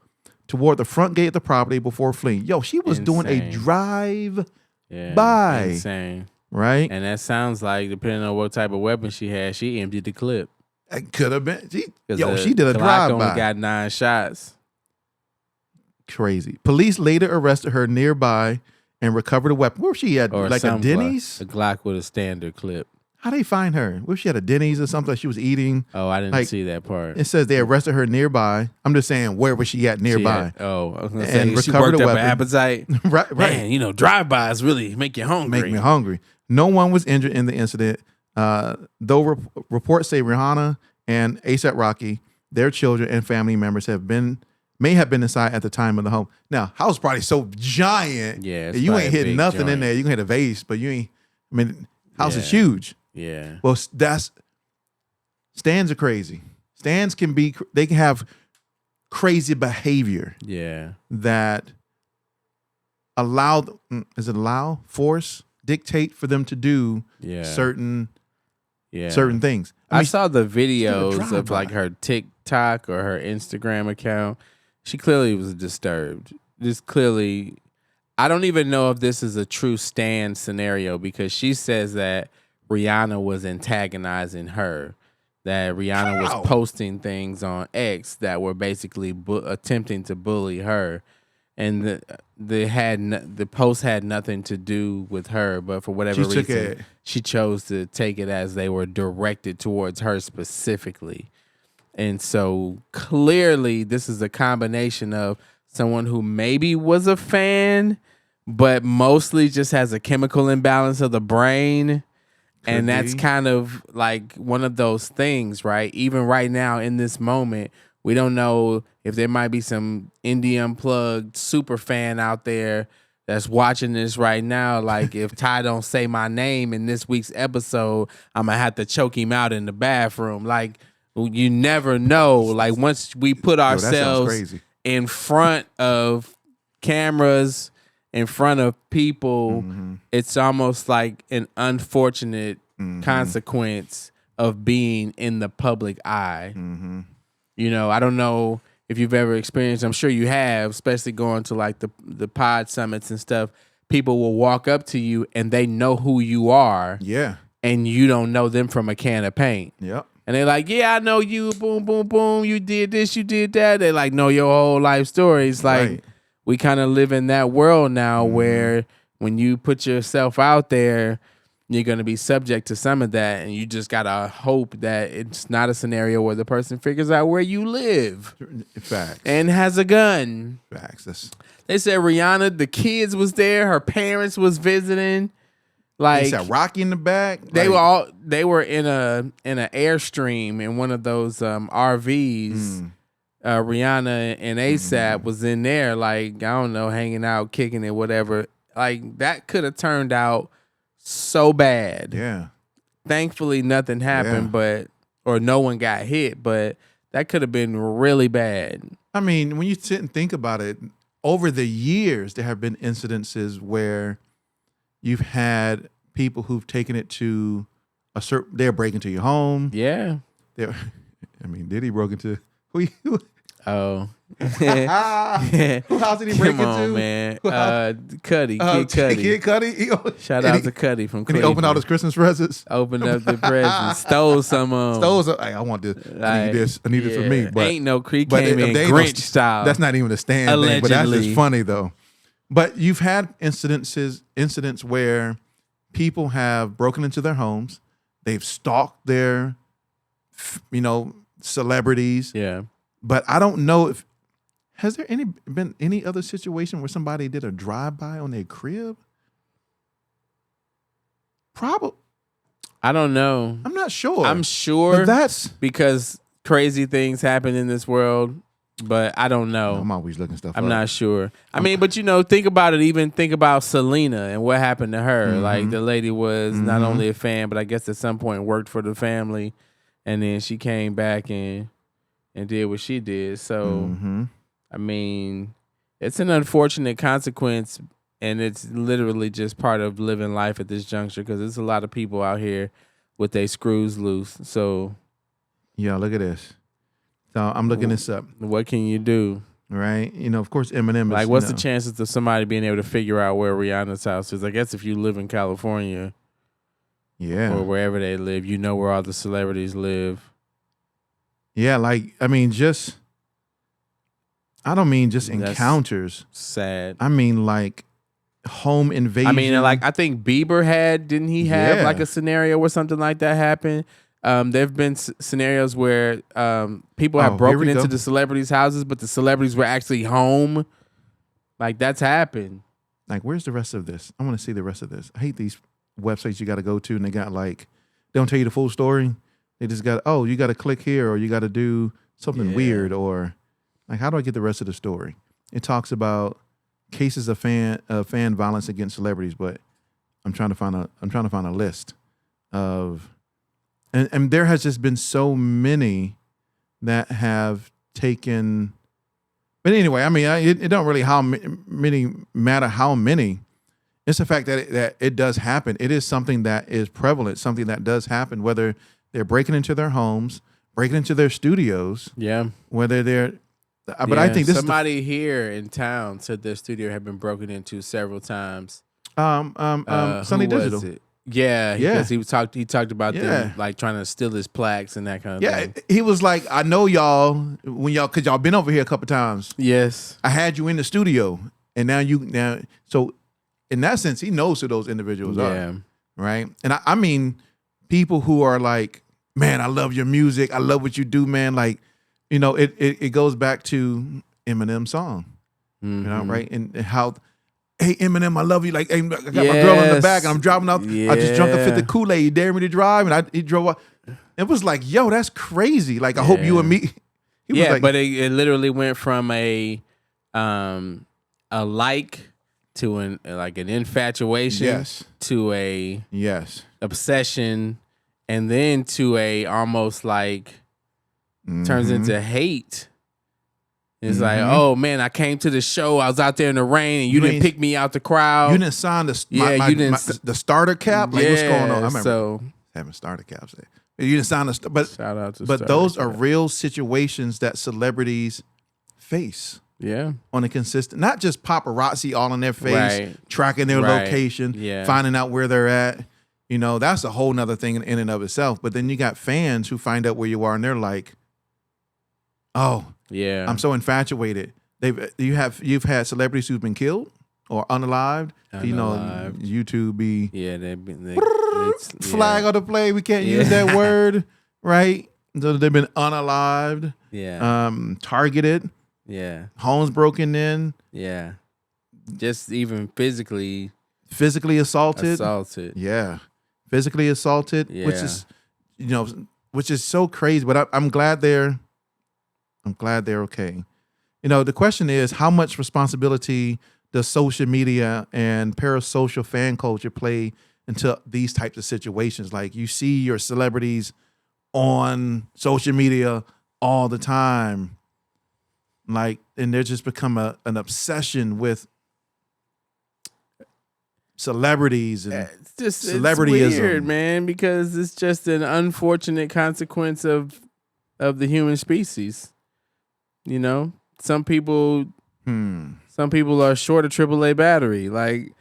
toward the front gate of the property before fleeing. Yo, she was doing a drive by. Insane. Right? And that sounds like, depending on what type of weapon she had, she emptied the clip. It could have been. She did a Glock drive only by. got 9 shots. Crazy. Police later arrested her nearby and recovered a weapon. Where she at? Or like a Denny's? A Glock with a standard clip. How'd they find her? Where she had a Denny's or something she was eating? Oh, I didn't see that part. It says they arrested her nearby. I'm just saying, where was she at nearby? I was gonna and say, she recovered worked a up weapon. an appetite. Right. Man, drive-bys really make you hungry. Make me hungry. No one was injured in the incident, though reports say Rihanna and A$AP Rocky, their children and family members may have been inside at the time of the home. Now, house probably so giant. Yeah, you ain't hitting nothing in there. You can hit a vase, but you ain't. I mean, house is huge. Yeah. Well, stands are crazy. Stands can have crazy behavior. Yeah. That force, dictate for them to do certain things. I saw the videos of like her TikTok or her Instagram account. She clearly was disturbed. I don't even know if this is a true stan scenario because she says that Rihanna was antagonizing her, that Rihanna was posting things on X that were basically attempting to bully her, and the post had nothing to do with her, but for whatever reason, she chose to take it as they were directed towards her specifically. And so clearly this is a combination of someone who maybe was a fan, but mostly just has a chemical imbalance of the brain. And that's kind of like one of those things, right? Even right now in this moment, we don't know if there might be some Indie Unplugged super fan out there that's watching this right now. Like, if Ty don't say my name in this week's episode, I'm going to have to choke him out in the bathroom. Like, you never know. Like, once we put ourselves in front of cameras, in front of people, it's almost like an unfortunate consequence of being in the public eye. You know, I don't know if you've ever experienced, I'm sure you have, especially going to like the pod summits and stuff. People will walk up to you and they know who you are. Yeah. And you don't know them from a can of paint. Yep. And they're like, yeah, I know you. Boom, boom, boom. You did this, you did that. They like know your whole life story. It's like we kind of live in that world now where when you put yourself out there, you're going to be subject to some of that. And you just got to hope that it's not a scenario where the person figures out where you live. Facts. And has a gun. Facts. They said Rihanna, the kids was there. Her parents was visiting. Like, they said Rocky in the back. They were in an Airstream in one of those RVs. Rihanna and A$AP was in there, like, I don't know, hanging out, kicking it, whatever. Like, that could have turned out so bad. Yeah. Thankfully, nothing happened, or no one got hit, but that could have been really bad. I mean, when you sit and think about it, over the years, there have been incidences where you've had people who've taken it to they're breaking into your home. Yeah. Diddy broke into who? Oh. Who house did he break Come into? on, man. Cuddy, Kid Cuddy. Kid Cudi. Shout out to Cuddy from And Cleveland. he opened all his Christmas presents. Opened up the presents, stole some of them. Stole some. Hey, I want this. I need this. I need it for me. But ain't no creek came in Grinch style. That's not even a stand thing, but that's just funny though. But you've had incidents where people have broken into their homes. They've stalked their, celebrities. Yeah. But I don't know if has there been any other situation where somebody did a drive-by on their crib? Probably. I don't know. I'm not sure. I'm sure but that's because crazy things happen in this world. But I don't know. I'm always looking stuff up. I'm not sure. I mean, but think about it. Even think about Selena and what happened to her. Mm-hmm. Like the lady was not only a fan, but I guess at some point worked for the family, and then she came back and did what she did. So, I mean, it's an unfortunate consequence, and it's literally just part of living life at this juncture because there's a lot of people out here with their screws loose. So, yeah, look at this. So I'm looking this up. What can you do? Right? Of course, Eminem is... Like, what's the chances of somebody being able to figure out where Rihanna's house is? I guess if you live in California or wherever they live, you know where all the celebrities live. Yeah, like, I mean, I don't mean just encounters. Sad. I mean, like, home invasion. I mean, like, I think Bieber didn't he have like a scenario where something like that happened? There have been scenarios where people have broken into the celebrities' houses, but the celebrities were actually home. Like, that's happened. Like, where's the rest of this? I want to see the rest of this. I hate these websites you got to go to, and they got they don't tell you the full story. They just got, you got to click here, or you got to do something weird, or like, how do I get the rest of the story? It talks about cases of fan violence against celebrities, but I'm trying to find a list of. And there has just been so many that have taken. But anyway, I mean, it don't really matter how many. It's the fact that it does happen. It is something that is prevalent, something that does happen, whether they're breaking into their homes, breaking into their studios. Yeah. Whether they're. But I think this somebody here in town said their studio had been broken into several times. Sunny Digital. Was it? Yeah, because he talked about them like trying to steal his plaques and that kind of thing. Yeah, he was like, I know because y'all been over here a couple times. Yes, I had you in the studio, and now so in that sense, he knows who those individuals are, right? And I mean, people who are like, man, I love your music, I love what you do, man. Like, it goes back to Eminem's song, right? And how. Hey, Eminem, I love you. Like, hey, I got my girl in the back, and I'm driving out. I just drunk a fifth of Kool-Aid. You dare me to drive? And he drove up. It was like, yo, that's crazy. Like, I hope you and me. But it literally went from a like to an infatuation to a obsession, and then to a almost like turns into hate. It's like, oh man, I came to the show. I was out there in the rain, and you didn't pick me out the crowd. You didn't sign the starter cap. Like, what's going on? I remember having starter caps there. You didn't sign shout out to but those are real situations that celebrities face. Yeah, on a consistent, not just paparazzi all in their face, tracking their location, finding out where they're at. That's a whole nother thing in and of itself. But then you got fans who find out where you are, and they're like, oh. Yeah, I'm so infatuated. You've had celebrities who've been killed or unalived. YouTube be flag on the play. We can't use that word, right? So they've been unalived. Yeah, targeted. Yeah, homes broken in. Yeah, just even physically assaulted. Yeah, physically assaulted. Yeah. Which is so crazy. But I'm glad they're okay. The question is, how much responsibility does social media and parasocial fan culture play into these types of situations? Like, you see your celebrities on social media all the time, like, and they're just become an obsession with celebrities and celebrityism. It's weird, man, because it's just an unfortunate consequence of the human species. You know, some people are short of AAA battery. Like,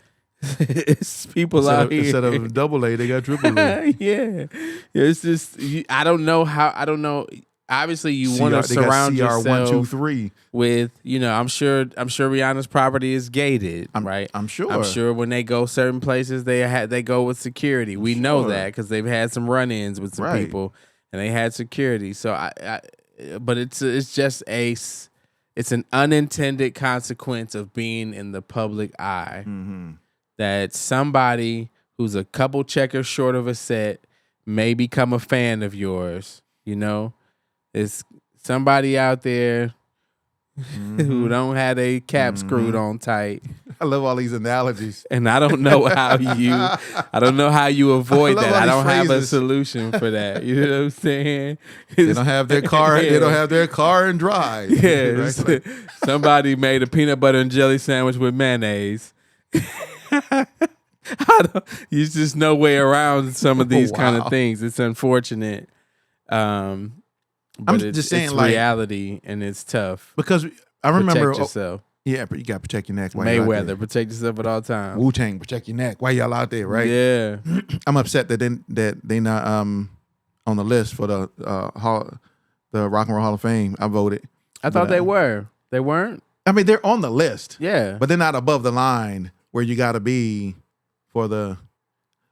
it's people out here. Instead of double A, they got triple A. Yeah. It's just, I don't know. Obviously, you want to surround yourself 1, 2, 3 with, I'm sure Rihanna's property is gated, right? I'm sure. I'm sure when they go certain places, they go with security. We know that because they've had some run-ins with some people, and they had security. So but it's just it's an unintended consequence of being in the public eye. Mm-hmm. That somebody who's a couple checkers short of a set may become a fan of yours. It's somebody out there who don't have a cap screwed on tight. I love all these analogies. And I don't know how you avoid that. I don't have a solution for that. You know what I'm saying? They don't have their car. They don't have their car and drive. Yeah. Right? Somebody made a peanut butter and jelly sandwich with mayonnaise. There's just no way around some of these kind of things. It's unfortunate. But I'm just saying, it's like, reality, and it's tough. Because I remember, protect yourself. Yeah, but you got to protect your neck. Mayweather, protect yourself at all times. Wu-Tang, protect your neck. Why y'all out there, right? Yeah. I'm upset that they not on the list for the Rock and Roll Hall of Fame. I voted. I thought they were. They weren't? I mean, they're on the list. Yeah. But they're not above the line where you got to be for the.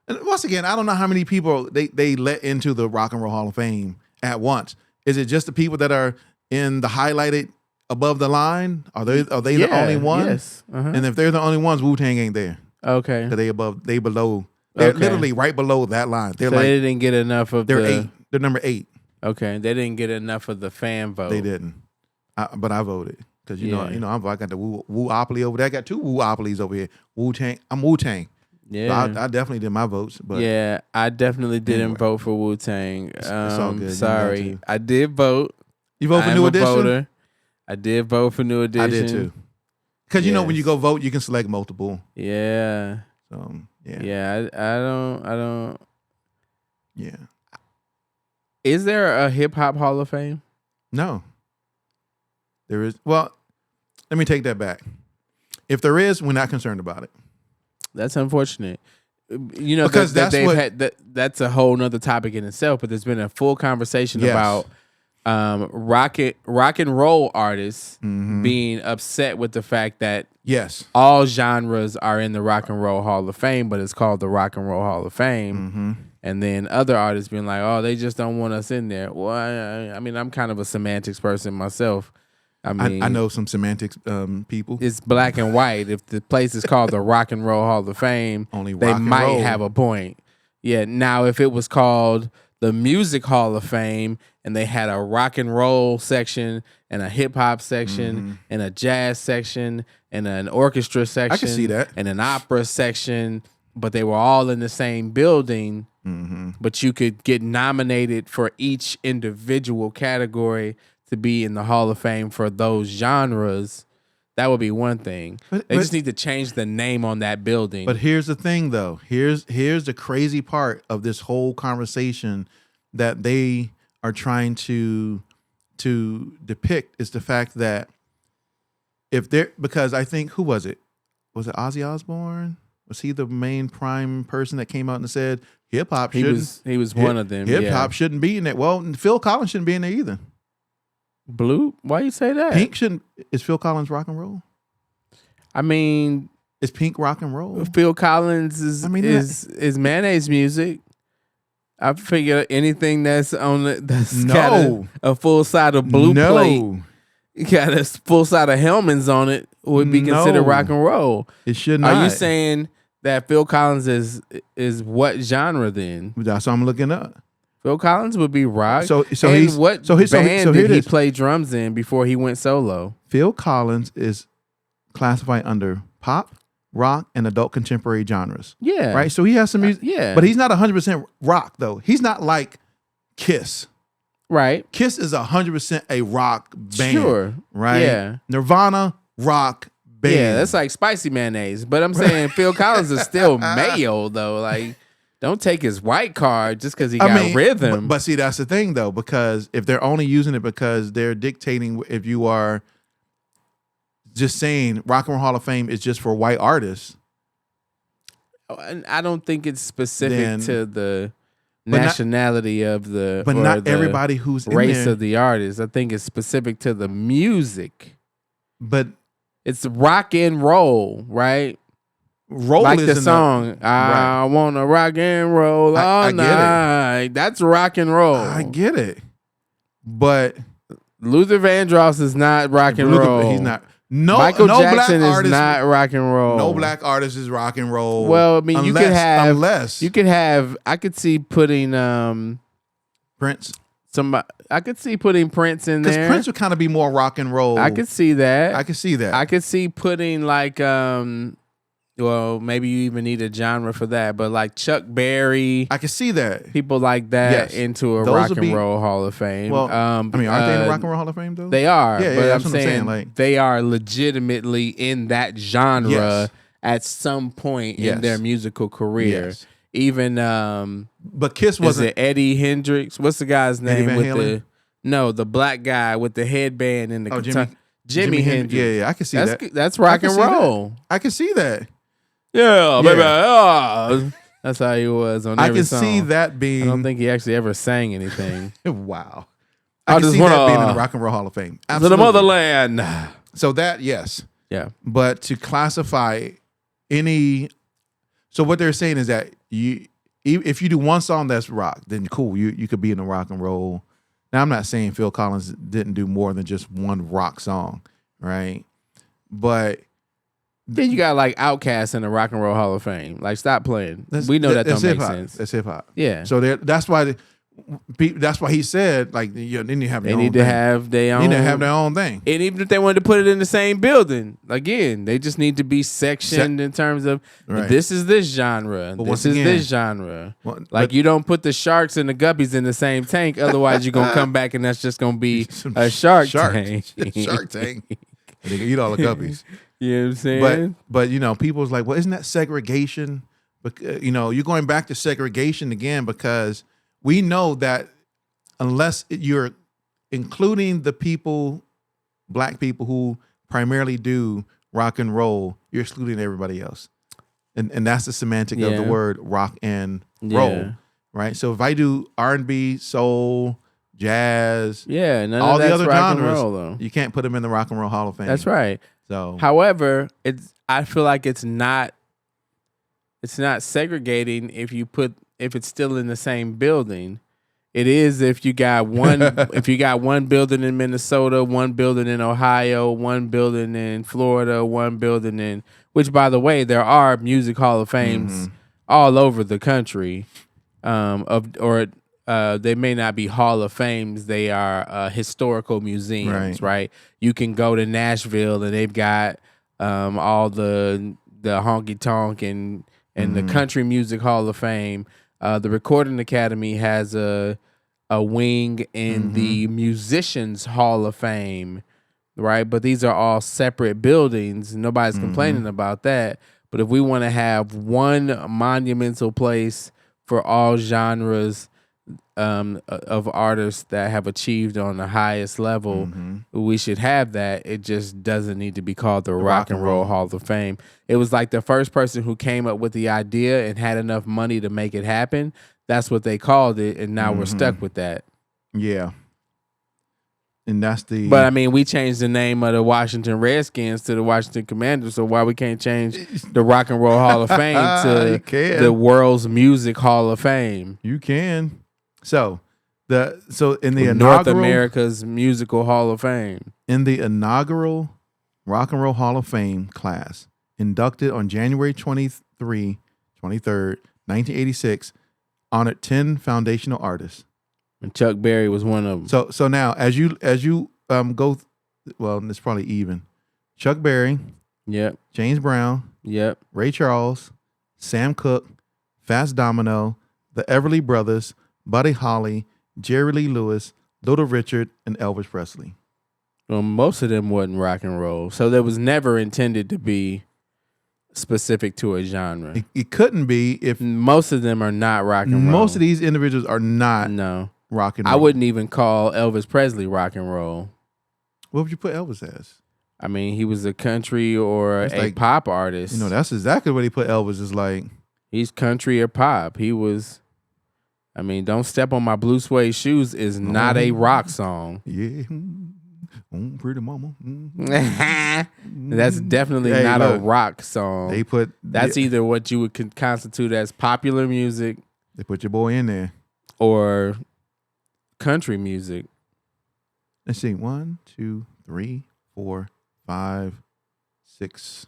And once again, I don't know how many people they let into the Rock and Roll Hall of Fame at once. Is it just the people that are in the highlighted above the line? Are they the only ones? Yes. Uh-huh. And if they're the only ones, Wu-Tang ain't there. Okay. They below. They're literally right below that line. They're they didn't get enough of. They're 8. They're number 8. Okay. They didn't get enough of the fan vote. They didn't. But I voted because I got the Woo-opoly over there. I got 2 Woo-opolies over here. Wu-Tang. I'm Wu-Tang. Yeah, so I definitely did my votes. But yeah, I definitely didn't vote for Wu-Tang. It's all good. Sorry, I did vote. You vote for New Edition? Voter. I did vote for New Edition. I did too. Because when you go vote, you can select multiple. Yeah. So yeah. Yeah, I don't. Yeah. Is there a hip hop Hall of Fame? No. There is. Well, let me take that back. If there is, we're not concerned about it. That's unfortunate. Because that's a whole nother topic in itself. But there's been a full conversation about rock and roll artists being upset with the fact that all genres are in the Rock and Roll Hall of Fame, but it's called the Rock and Roll Hall of Fame. And then other artists being like, oh, they just don't want us in there. Well, I mean, I'm kind of a semantics person myself. I mean, I know some semantics people. It's black and white. If the place is called the Rock and Roll Hall of Fame, they might have a point. Yeah. Now, if it was called the Music Hall of Fame and they had a rock and roll section and a hip hop section and a jazz section and an orchestra section, I can see that, and an opera section, but they were all in the same building. But you could get nominated for each individual category to be in the Hall of Fame for those genres. That would be one thing. They just need to change the name on that building. But here's the thing, though. Here's the crazy part of this whole conversation that they are trying to depict is the fact that because I think, who was it? Was it Ozzy Osbourne? Was he the main prime person that came out and said hip hop shouldn't? He was one of them. Hip hop shouldn't be in there. Well, Phil Collins shouldn't be in there either. Blue? Why you say that? Pink shouldn't. Is Phil Collins rock and roll? I mean, is Pink rock and roll? Phil Collins is mayonnaise music. I figure anything that's got a full side of blue plate, got a full side of Hellman's on it, would be considered rock and roll. It should not. Are you saying that Phil Collins is what genre then? That's what I'm looking up. Phil Collins would be rock. So what band did he play drums in before he went solo? Phil Collins is classified under pop, rock, and adult contemporary genres. Yeah. Right? So he has some music. Yeah. But he's not 100% rock, though. He's not like Kiss. Right. Kiss is 100% a rock band. Sure. Right? Yeah. Nirvana, rock band. Yeah, that's like spicy mayonnaise. But I'm saying Phil Collins is still mayo, though. Like, Don't take his white card just because he got rhythm. But see, that's the thing though, because if they're only using it because they're dictating, if you are just saying Rock and Roll Hall of Fame is just for white artists. And I don't think it's specific to the nationality of the, but not everybody who's race in there. Of the artist. I think it's specific to the music. But it's rock and roll, right? Roll like is the song, I want to rock and roll all night. That's rock and roll. I get it. But Luther Vandross is not rock and roll. He's not. No, Michael no Jackson black is artist, not rock and roll. No black artist is rock and roll. Well, I mean, I could see putting Prince. I could see putting Prince in there. Because Prince would kind of be more rock and roll. I could see that. I could see that. I could see putting like well, maybe you even need a genre for that, but like Chuck Berry. I could see that. People like that into a Rock and Roll Hall of Fame. Well, I mean, aren't they in the Rock and Roll Hall of Fame though? They are. Yeah, but that's I'm what saying like, they are legitimately in that genre at some point in their musical career. Yes. Even but Kiss wasn't. Is it Eddie Hendrix? What's the guy's name Van with Halen? the black guy with the headband and the guitar? Jimi Hendrix. Yeah, I can see that. That's rock and roll. I can see that. Yeah, baby. That's how he was on every song. I can see that being. I don't think he actually ever sang anything. Wow. I can see that being in the Rock and Roll Hall of Fame. To the motherland. So that, yes. Yeah. But to classify any. So what they're saying is that if you do one song that's rock, then cool, you could be in the rock and roll. Now, I'm not saying Phil Collins didn't do more than just one rock song, right? But then you got like Outkast in the Rock and Roll Hall of Fame. Like, stop playing. We know that don't make sense. That's hip hop. Yeah. So that's why he said like they need to have their own thing. They need to have their own thing. And even if they wanted to put it in the same building, again, they just need to be sectioned in terms of this is this genre, this is this genre. Like you don't put the sharks and the guppies in the same tank, otherwise you're gonna come back and that's just gonna be a shark tank. Shark Tank. They can eat all the guppies. You know what I'm saying? But people's like, well, isn't that segregation? But you're going back to segregation again because we know that unless you're including the black people who primarily do rock and roll, you're excluding everybody else. And that's the semantic of the word rock and roll, right? So if I do R&B, soul, jazz, none all of that's the other rock genres, and roll, though. You can't put them in the Rock and Roll Hall of Fame. That's right. So, however, I feel like it's not segregating if it's still in the same building. It is if you got one building in Minnesota, one building in Ohio, one building in Florida, one building in which, by the way, there are music Hall of Fames all over the country. They may not be Hall of Fames. They are historical museums, right? You can go to Nashville and they've got all the honky tonk and the Country Music Hall of Fame. The Recording Academy has a wing in the Musicians Hall of Fame, right? But these are all separate buildings. Nobody's complaining about that. But if we want to have one monumental place for all genres of artists that have achieved on the highest level, we should have that. It just doesn't need to be called the Rock and Roll Hall of Fame. It was like the first person who came up with the idea and had enough money to make it happen. That's what they called it, and now we're stuck with that. Yeah. And that's the... But, I mean, we changed the name of the Washington Redskins to the Washington Commanders, so why we can't change the Rock and Roll Hall of Fame to the World's Music Hall of Fame? You can. So in the North America's Musical Hall of Fame. In the inaugural Rock and Roll Hall of Fame class, inducted on January 23rd, 1986, honored 10 foundational artists. And Chuck Berry was one of them. So now as you go, well, it's probably even. Chuck Berry, yep. James Brown, yep. Ray Charles, Sam Cooke, Fats Domino, the Everly Brothers, Buddy Holly, Jerry Lee Lewis, Little Richard, and Elvis Presley. Well, most of them wasn't rock and roll, so there was never intended to be specific to a genre. It couldn't be if Most of them are not rock and roll. most of these individuals are not No. rock and roll. I wouldn't even call Elvis Presley rock and roll. What would you put Elvis as? I mean, he was a country or It's a like, pop artist. You know, that's exactly what he put Elvis is like. He's country or pop. He was, I mean, Don't Step on My Blue Suede Shoes is not a rock song. Yeah. Pretty mama. That's definitely not a rock song. They put That's either what you would constitute as popular music. They put your boy in there. Or country music. Let's see. 1, 2, 3, 4, 5, 6.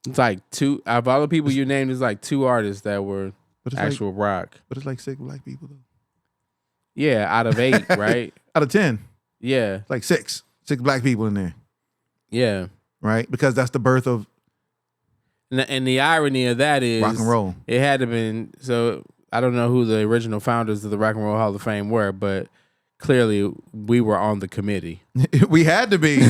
It's like two. Of all the people you named, it's like two artists that were actual rock. But it's like 6 black people though. Yeah, out of 8, right? Out of 10. Yeah. It's like 6 black people in there. Yeah. Right? Because that's the birth of And the irony of that is rock and roll. It had to been, so I don't know who the original founders of the Rock and Roll Hall of Fame were, but clearly we were on the committee. We had to be.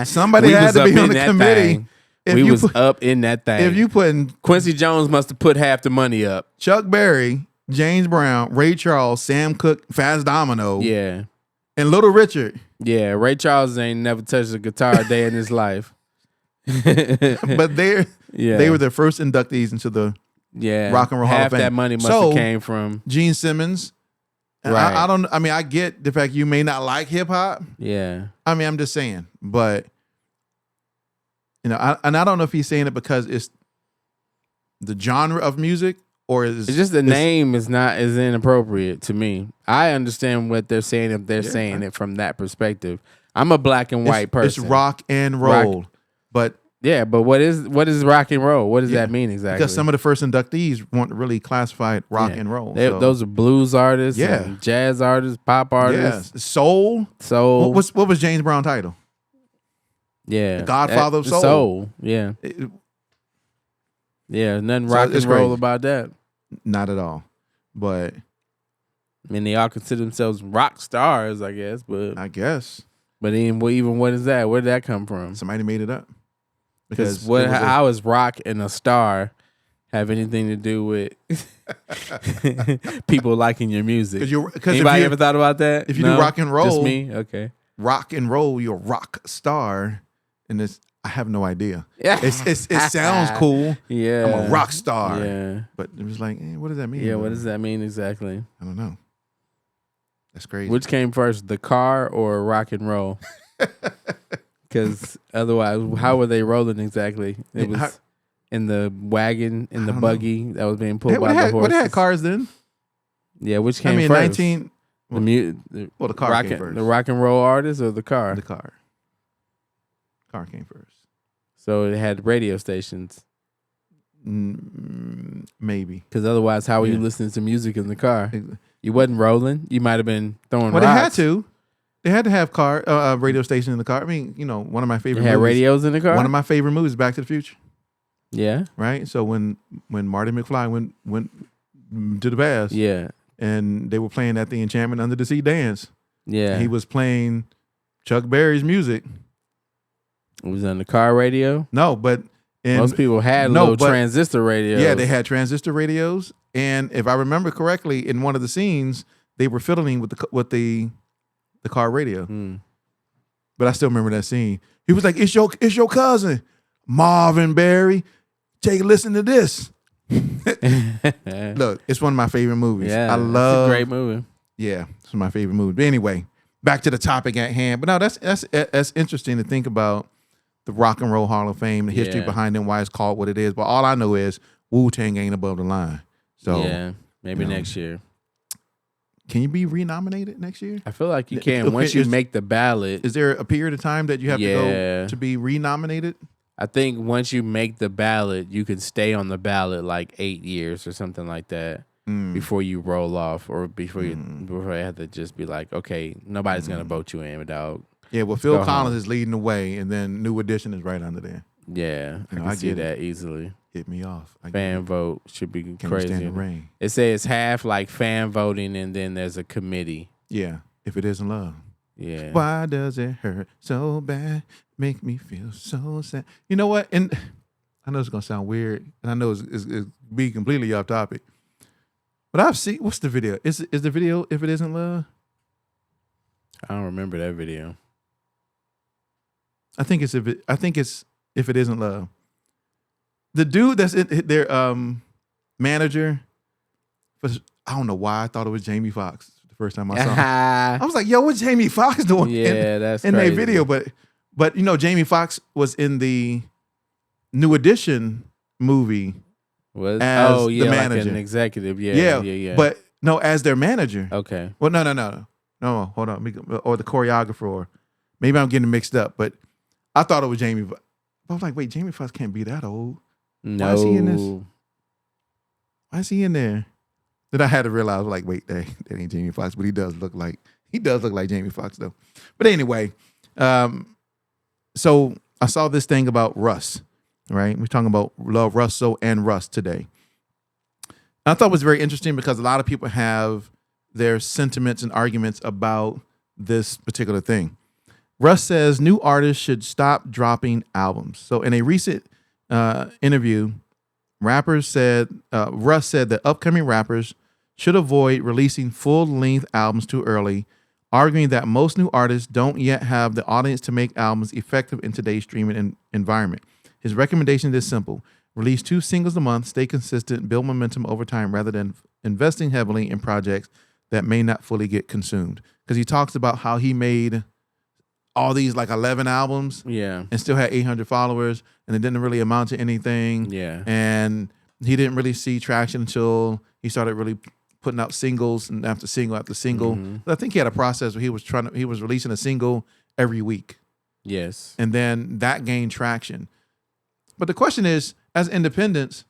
Somebody had to be on the committee. We was up in that thing. If you put in Quincy Jones must have put half the money up. Chuck Berry, James Brown, Ray Charles, Sam Cooke, Fats Domino, Yeah. and Little Richard. Yeah, Ray Charles ain't never touched a guitar a day in his life. But they were the first inductees into the Rock and Roll Hall of Fame. Half that money must have came from Gene Simmons. Right. I get the fact you may not like hip hop. Yeah. I mean, I'm just saying, but you know, I don't know if he's saying it because it's the genre of music or it's just the name is inappropriate to me. I understand what they're saying if they're saying it from that perspective. I'm a black and white person. It's rock and roll, but what is rock and roll? What does that mean exactly? Because some of the first inductees weren't really classified rock and roll. Those are blues artists, and jazz artists, pop artists, soul. What was James Brown's title? Yeah, the Godfather of soul. Soul, yeah, nothing rock and roll about that. Not at all. But I mean, they all consider themselves rock stars, I guess. But even what is that? Where did that come from? Somebody made it up. Because how is rock and a star have anything to do with people liking your music? Anybody ever thought about that? If you do rock and roll, just me. Okay, rock and roll, you're a rock star, and I have no idea. It sounds cool. Yeah, I'm a rock star. Yeah, but it was like, what does that mean? Yeah, what does that mean exactly? I don't know. That's crazy. Which came first, the car or rock and roll? Because otherwise, how were they rolling exactly? It was in the wagon, in the buggy that was being pulled by the horses. What had cars then? Yeah, which came first? The car came first. The rock and roll artist or the car? The car. Car came first. So it had radio stations. Maybe. Because otherwise, how were you listening to music in the car? You wasn't rolling. You might have been throwing rocks. They had to. They had to have radio station in the car. I mean, you know, one of my favorite. They had radios in the car. One of my favorite movies, Back to the Future. Yeah. Right. So when Marty McFly went to the past, and they were playing at the Enchantment Under the Sea dance, he was playing Chuck Berry's music. It was on the car radio. No, but most people had little transistor radios. Yeah, they had transistor radios, and if I remember correctly, in one of the scenes, they were fiddling with the car radio. But I still remember that scene. He was like, it's your cousin, Marvin Berry. Take a listen to this. Look, it's one of my favorite movies. Yeah, it's a great movie. Yeah, it's my favorite movie. But anyway, back to the topic at hand. But no, that's interesting to think about the Rock and Roll Hall of Fame, the history behind it, why it's called what it is. But all I know is Wu-Tang ain't above the line. So maybe next year. Can you be renominated next year? I feel like you can. Once you make the ballot. Is there a period of time that you have to go to be renominated? I think once you make the ballot, you can stay on the ballot like 8 years or something like that before you roll off, or before you have to just be like, okay, nobody's gonna vote you in without. Yeah, well, Phil Collins is leading the way, and then New Edition is right under there. Yeah, I can see that easily. Hit me off. Fan vote should be crazy. Stand the rain. It says half like fan voting, and then there's a committee. Yeah, if it isn't love. Yeah. Why does it hurt so bad? Make me feel so sad. You know what? And I know it's gonna sound weird, and I know it's be completely off topic. But I've seen what's the video? Is the video If It Isn't Love? I don't remember that video. I think it's If It Isn't Love. The dude that's in their manager. I don't know why I thought it was Jamie Foxx the first time I saw him. I was like, "Yo, what's Jamie Foxx doing?" That's in crazy. their video. But you know, Jamie Foxx was in the New Edition movie as the manager, like an executive. Yeah. But no, as their manager. Okay. Well, no. Hold on, or the choreographer, or maybe I'm getting mixed up. But I thought it was Jamie. But I was like, wait, Jamie Foxx can't be that old. No. Why is he in this? Why is he in there? Then I had to realize, like, wait, that ain't Jamie Foxx, but he does look like Jamie Foxx though. But anyway, so I saw this thing about Russ, right? We're talking about LaRussell and Russ today. I thought it was very interesting because a lot of people have their sentiments and arguments about this particular thing. Russ says new artists should stop dropping albums. So in a recent interview, Russ said that upcoming rappers should avoid releasing full-length albums too early, arguing that most new artists don't yet have the audience to make albums effective in today's streaming environment. His recommendation is simple. Release 2 singles a month, stay consistent, build momentum over time rather than investing heavily in projects that may not fully get consumed. Because he talks about how he made all these like 11 albums and still had 800 followers and it didn't really amount to anything. Yeah. And he didn't really see traction until he started really putting out singles and after single after single. Mm-hmm. I think he had a process where he was releasing a single every week. Yes. And then that gained traction. But the question is, as independents,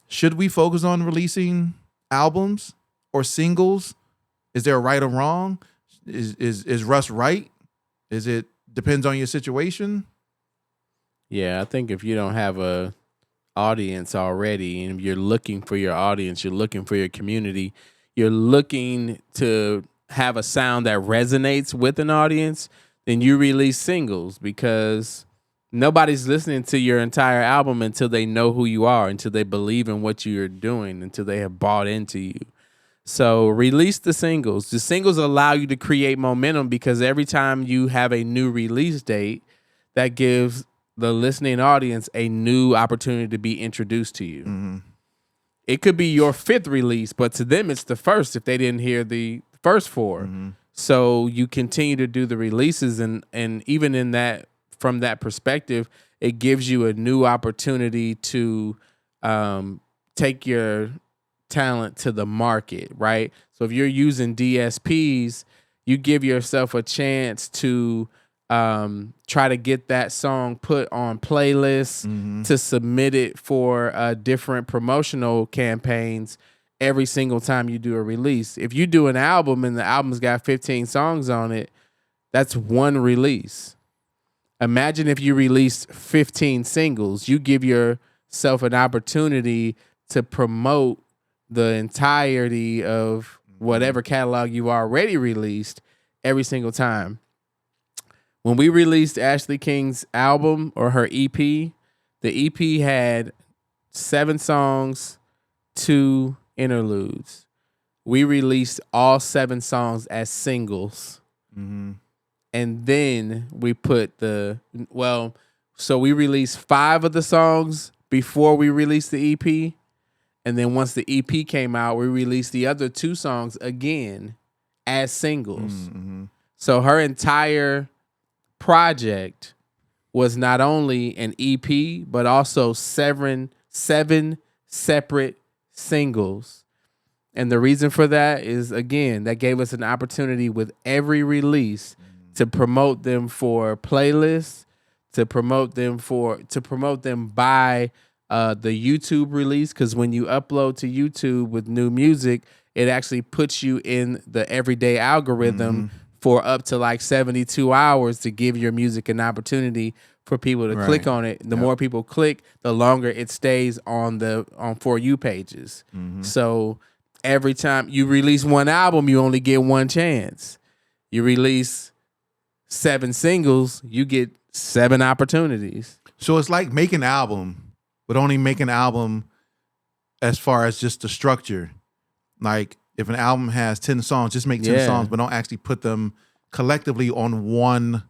should we focus on releasing albums or singles? Is there a right or wrong? Is Russ right? Depends on your situation? Yeah, I think if you don't have a audience already, and if you're looking for your audience, you're looking for your community, you're looking to have a sound that resonates with an audience, then you release singles because nobody's listening to your entire album until they know who you are, until they believe in what you're doing, until they have bought into you. So release the singles. The singles allow you to create momentum because every time you have a new release date, that gives the listening audience a new opportunity to be introduced to you. Mm-hmm. It could be your 5th release, but to them it's the first if they didn't hear the first 4. Mm-hmm. So you continue to do the releases and even in that, from that perspective, it gives you a new opportunity to take your talent to the market, right? So if you're using DSPs, you give yourself a chance to try to get that song put on playlists, to submit it for different promotional campaigns every single time you do a release. If you do an album and the album's got 15 songs on it, that's one release. Imagine if you released 15 singles. You give yourself an opportunity to promote the entirety of whatever catalog you've already released every single time. When we released Ashley King's album or her EP, the EP had 7 songs, 2 interludes. We released all 7 songs as singles. Mm-hmm. And then we put so we released 5 of the songs before we released the EP. And then once the EP came out, we released the other 2 songs again as singles. Mm-hmm. So her entire project was not only an EP, but also 7 separate singles. And the reason for that is, again, that gave us an opportunity with every release to promote them for playlists, to promote them by the YouTube release, because when you upload to YouTube with new music, it actually puts you in the everyday algorithm for up to like 72 hours to give your music an opportunity for people to click on it. The more people click, the longer it stays on For You pages. Mm-hmm. So every time you release one album, you only get one chance. You release 7 singles, you get 7 opportunities. So it's like making an album, but only make an album as far as just the structure. Like if an album has 10 songs, just make 10 songs, but don't actually put them collectively on one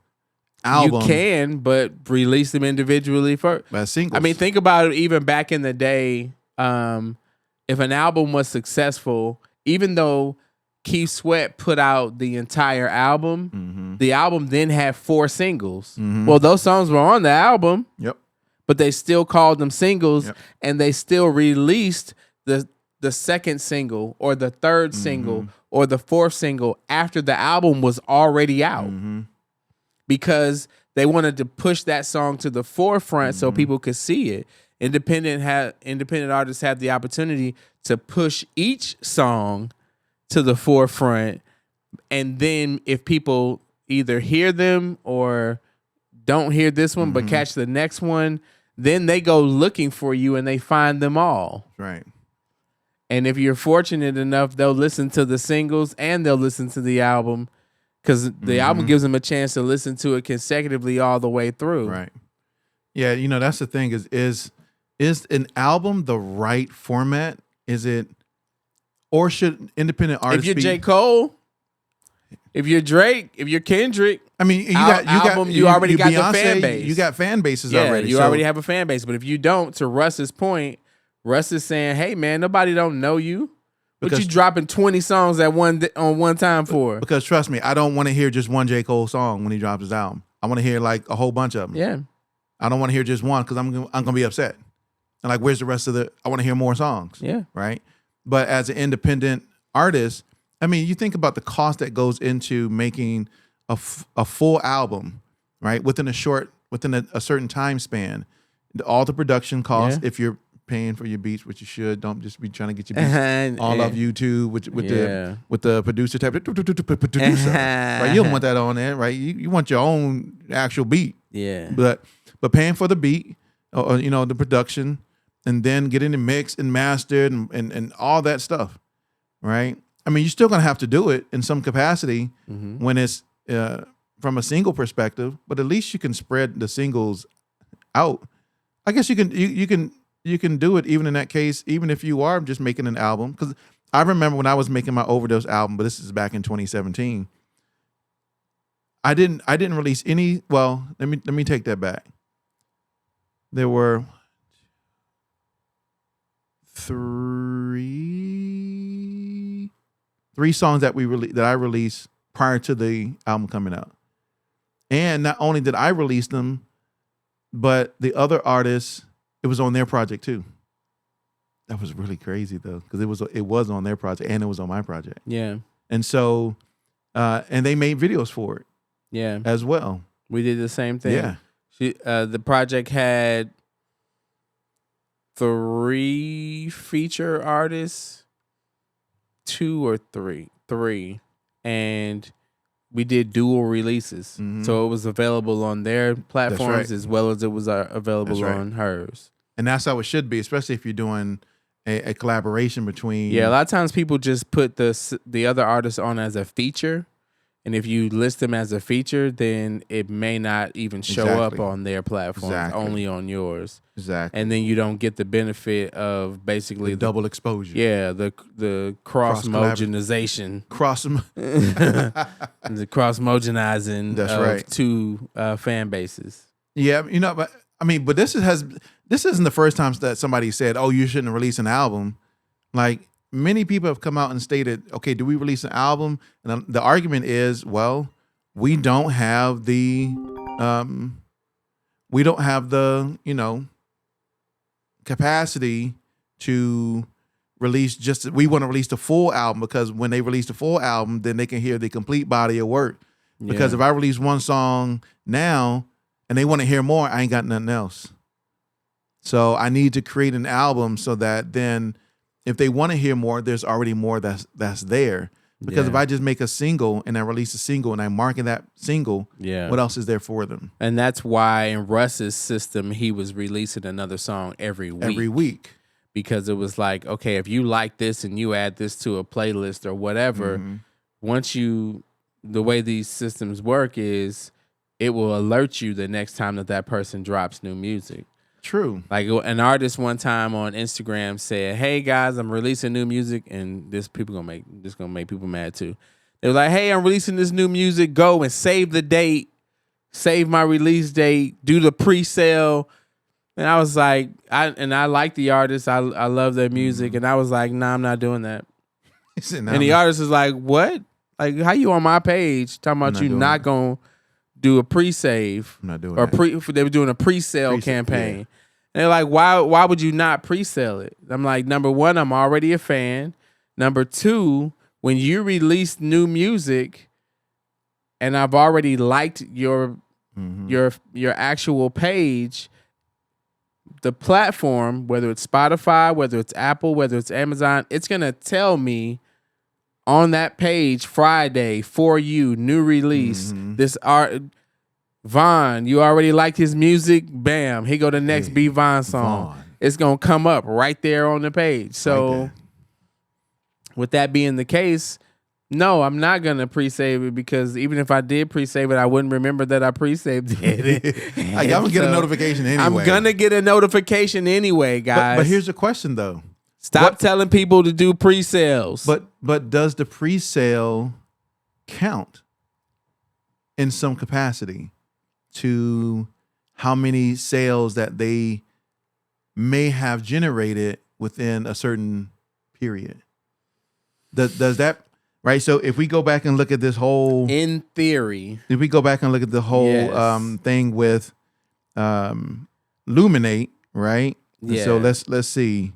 album. You can, but release them individually first. As singles. I mean, think about it. Even back in the day, if an album was successful, even though Keith Sweat put out the entire album, the album then had 4 singles. Well, those songs were on the album. Yep. But they still called them singles, and they still released the second single or the third single or the 4th single after the album was already out, because they wanted to push that song to the forefront so people could see it. Independent artists have the opportunity to push each song to the forefront, and then if people either hear them or don't hear this one but catch the next one, then they go looking for you and they find them all. Right. And if you're fortunate enough, they'll listen to the singles and they'll listen to the album, because the album gives them a chance to listen to it consecutively all the way through. Right. Yeah, that's the thing is an album the right format? Is it, or should independent artists If you're J. Cole, if you're Drake, if you're Kendrick, I mean, you already got Beyonce, the fan base. You got fan bases yeah, already. You already have a fan base. But if you don't, to Russ's point, Russ is saying, "Hey, man, nobody don't know you. What you dropping 20 songs on one time for?" Because trust me, I don't want to hear just one J. Cole song when he drops his album. I want to hear like a whole bunch of them. Yeah. I don't want to hear just one because I'm gonna be upset. And like, where's the rest of the? I want to hear more songs. Yeah. Right. But as an independent artist, I mean, you think about the cost that goes into making a full album, right? Within a certain time span, all the production costs. Yeah. If you're paying for your beats, which you should, don't just be trying to get your beats all off YouTube with the producer type producer. Right? You don't want that on there, right? You want your own actual beat. Yeah. But paying for the beat, or the production, and then getting it mixed and mastered and all that stuff, right? I mean, you're still gonna have to do it in some capacity when it's from a single perspective, but at least you can spread the singles out. I guess you can do it even in that case, even if you are just making an album. Because I remember when I was making my Overdose album, but this is back in 2017. I didn't release any. Well, let me take that back. There were 3 songs that I released prior to the album coming out. And not only did I release them, but the other artists, it was on their project too. That was really crazy though, because it was on their project and it was on my project. Yeah. And so, and they made videos for it. Yeah. As well. We did the same thing. Yeah. The project had 3 feature artists, 2 or 3, and we did dual releases. So it was available on their platforms as well as it was available on hers. And that's how it should be, especially if you're doing a collaboration between. Yeah, a lot of times people just put the other artists on as a feature. And if you list them as a feature, then it may not even show up on their platforms, only on yours. Exactly. And then you don't get the benefit of basically the double exposure. Yeah, the cross-mogenization. The cross-mogenizing of 2 fan bases. Yeah, but I mean, but this isn't the first time that somebody said, "Oh, you shouldn't release an album." Like, many people have come out and stated, okay, do we release an album? And the argument is, well, we don't have the capacity to release we want to release the full album, because when they release the full album, then they can hear the complete body of work. Because if I release one song now and they want to hear more, I ain't got nothing else. So I need to create an album so that then if they want to hear more, there's already more that's there. Because if I just make a single and I release a single and I market that single, what else is there for them? And that's why in Russ's system, he was releasing another song every week. Every week. Because it was like, okay, if you like this and you add this to a playlist or whatever, once you the way these systems work is it will alert you the next time that person drops new music. True. Like an artist one time on Instagram said, "Hey guys, I'm releasing new music," and this gonna make people mad too. They were like, "Hey, I'm releasing this new music. Go and save the date, save my release date, do the pre-sale." And I was like, I like the artist. I love their music, and I was like, "Nah, I'm not doing that." And the artist is like, "What? Like, how you on my page talking about you not gonna do a pre-save?" I'm not doing or that. They were doing a pre-sale campaign. Yeah. And they're like, why would you not pre-sale it? I'm like, number one, I'm already a fan. Number two, when you release new music and I've already liked your actual page, the platform, whether it's Spotify, whether it's Apple, whether it's Amazon, it's gonna tell me on that page, Friday, for you, new release. This art, Vaughn, you already like his music? Bam, here go the next B Vaughn song. Vaughn. It's going to come up right there on the page. So with that being the case, no, I'm not going to pre-save it because even if I did pre-save it, I wouldn't remember that I pre-saved it. I'm going to get a notification anyway. I'm going to get a notification anyway, guys. But here's the question, though. Stop telling people to do pre-sales. But does the pre-sale count in some capacity to how many sales that they may have generated within a certain period? Does that, right? So if we go back and look at this whole, in theory, if we go back and look at the whole thing with Luminate, right? Yeah. So let's see.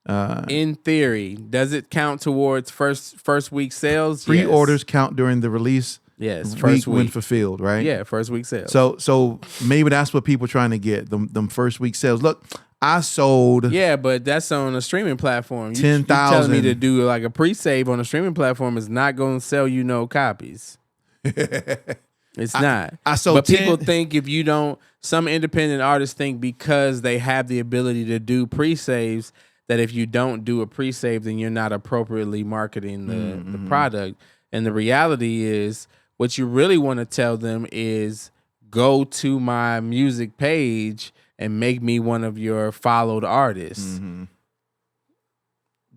In theory, does it count towards first week sales? Pre-orders count during the release. Yes, first week when fulfilled, right? Yeah, first week sales. So maybe that's what people are trying to get them first week sales. Look, I sold. Yeah, but that's on a streaming platform. 10,000. Telling me to do like a pre-save on a streaming platform is not going to sell you no copies. It's not. I sold. But people think if you don't, some independent artists think because they have the ability to do pre-saves that if you don't do a pre-save, then you're not appropriately marketing the product. And the reality is, what you really want to tell them is go to my music page and make me one of your followed artists.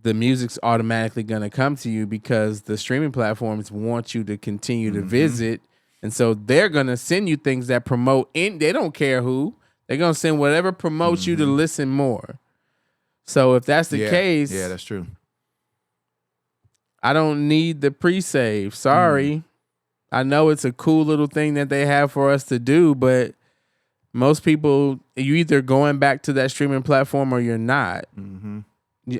The music's automatically going to come to you because the streaming platforms want you to continue to visit. And so they're going to send you things that promote. They don't care who. They're going to send whatever promotes you to listen more. So if that's the case. Yeah, that's true. I don't need the pre-save. Sorry. I know it's a cool little thing that they have for us to do, but most people, you either going back to that streaming platform or you're not.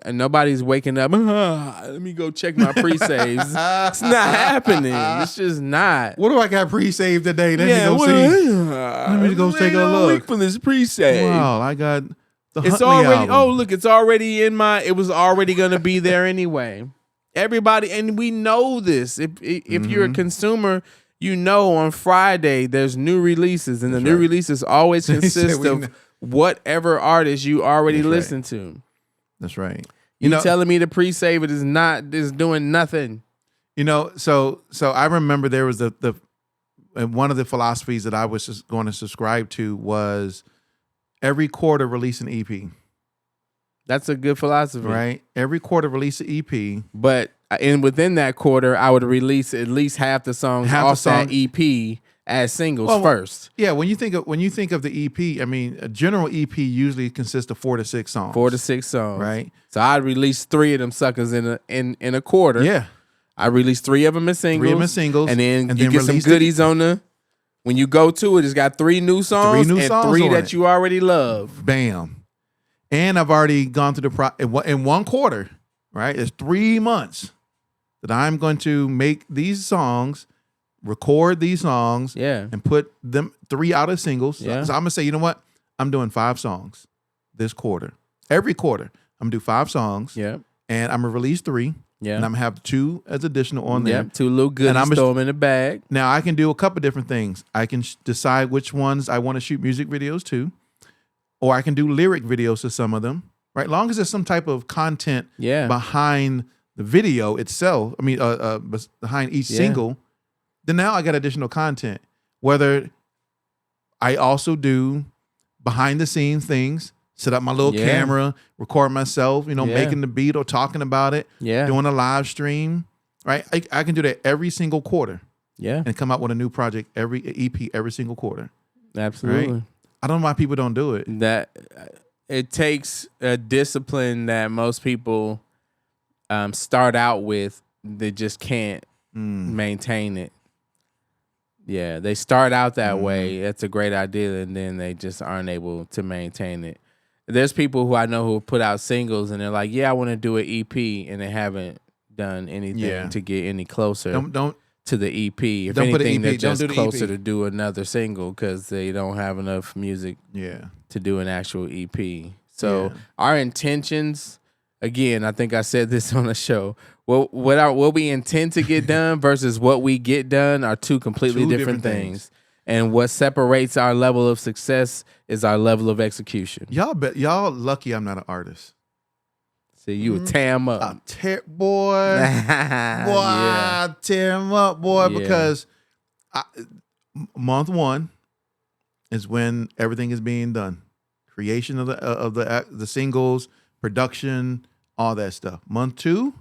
Nobody's waking up, let me go check my pre-saves. It's not happening. It's just not. What do I got pre-saved today? Let me go see. Let me go take a look. For this pre-save. Wow, I got the It's Huntley already, album. oh, look, it's already in it was already going to be there anyway. Everybody, and we know this. If you're a consumer, you know on Friday there's new releases, and the new releases always consist of whatever artist you already listened to. That's right. You telling me the pre-save it is doing nothing. So I remember there was and one of the philosophies that I was just going to subscribe to was every quarter release an EP. That's a good philosophy. Right? Every quarter release an EP. But within that quarter, I would release at least half the songs off that EP as singles first. Yeah, when you think of the EP, I mean, a general EP usually consists of 4 to 6 songs. 4 to 6 songs. Right? So I'd release 3 of them suckers in a quarter. Yeah. I released 3 of them as singles. 3 of them as singles. And then you get some goodies on the. When you go to it, it's got 3 new songs and 3 that you already love. Bam. And I've already gone through in one quarter, right? It's 3 months that I'm going to make these songs, record these songs, and put them 3 out as singles. Yeah. So I'm going to say, you know what? I'm doing 5 songs this quarter. Every quarter, I'm going to do 5 songs. Yeah. And I'm going to release 3. Yeah. And I'm going to have 2 as additional on there. 2 little goodies, throw them in the bag. Now, I can do a couple different things. I can decide which ones I want to shoot music videos to. Or I can do lyric videos to some of them, right? Long as there's some type of content behind the video itself. I mean, behind each single, then now I got additional content. Whether I also do behind the scenes things, set up my little camera, record myself, making the beat or talking about it, doing a live stream, right? I can do that every single quarter. Yeah. And come out with a new project, every EP, every single quarter. Absolutely. Right? I don't know why people don't do it. That it takes a discipline that most people start out with. They just can't maintain it. Yeah, they start out that way. That's a great idea, and then they just aren't able to maintain it. There's people who I know who put out singles, and they're like, "Yeah, I want to do an EP," and they haven't done anything to get any closer. Don't to the EP. If don't anything, put an EP. they're just don't do the closer EP. to do another single because they don't have enough music to do an actual EP. So our intentions, again, I think I said this on the show, what we intend to get done versus what we get done are two completely different things. And what separates our level of success is our level of execution. Y'all lucky I'm not an artist. See, you would tear him up. Boy, I tear him up, boy, because month one is when everything is being done. Creation of the singles, production, all that stuff. Month two,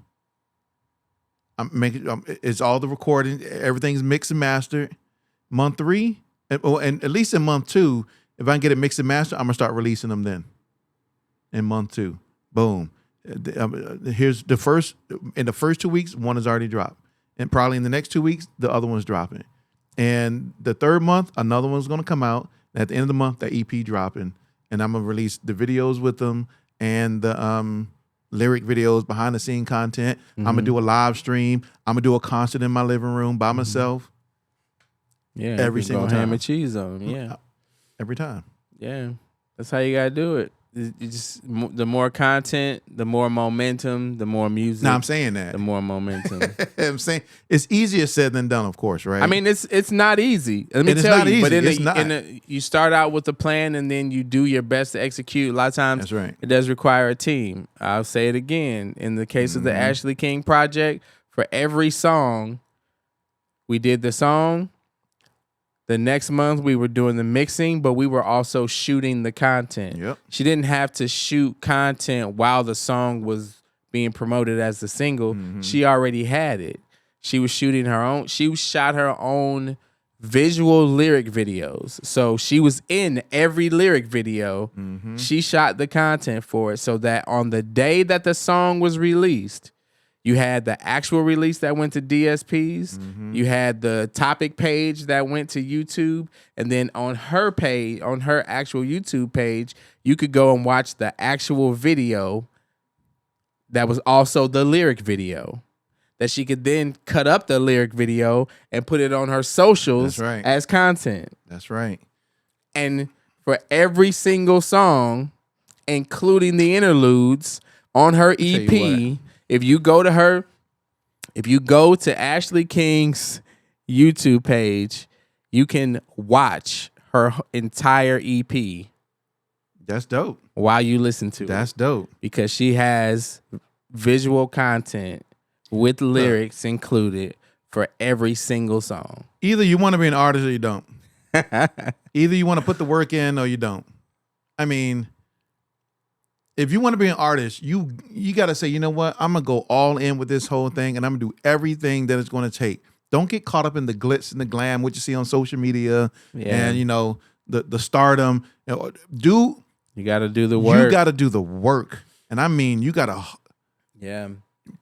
it's all the recording, everything's mixed and mastered. Month three, and at least in month two, if I can get it mixed and mastered, I'm gonna start releasing them then. In month two, boom. Here's the first. In the first 2 weeks, one is already dropped, and probably in the next 2 weeks, the other one's dropping. And the third month, another one's gonna come out. And at the end of the month, the EP dropping, and I'm gonna release the videos with them and the lyric videos, behind the scene content. I'm gonna do a live stream. I'm gonna do a concert in my living room by myself. Yeah, every single time. Ham and cheese on them. Yeah, every time. Yeah, that's how you gotta do it. You just the more content, the more momentum, the more music. No, I'm saying that. The more momentum. I'm saying it's easier said than done, of course, right? I mean, it's not easy. Let me tell you. But you start out with a plan and then you do your best to execute. A lot of times, that's right. It does require a team. I'll say it again. In the case of the Ashley King project, for every song, we did the song. The next month we were doing the mixing, but we were also shooting the content. Yep. She didn't have to shoot content while the song was being promoted as the single. She already had it. She was shooting her own. She shot her own visual lyric videos. So she was in every lyric video. She shot the content for it so that on the day that the song was released, you had the actual release that went to DSPs. You had the topic page that went to YouTube. And then on her page, on her actual YouTube page, you could go and watch the actual video that was also the lyric video. That she could then cut up the lyric video and put it on her socials as content. That's right. And for every single song, including the interludes on her EP, if you go to Ashley King's YouTube page, you can watch her entire EP. That's dope. While you listen to it. That's dope. Because she has visual content with lyrics included for every single song. Either you want to be an artist or you don't. Either you want to put the work in or you don't. I mean, if you want to be an artist, you got to say, you know what? I'm going to go all in with this whole thing, and I'm going to do everything that it's going to take. Don't get caught up in the glitz and the glam, what you see on social media and, the stardom. You got to do the work. You got to do the work. And I mean, you got to. Yeah.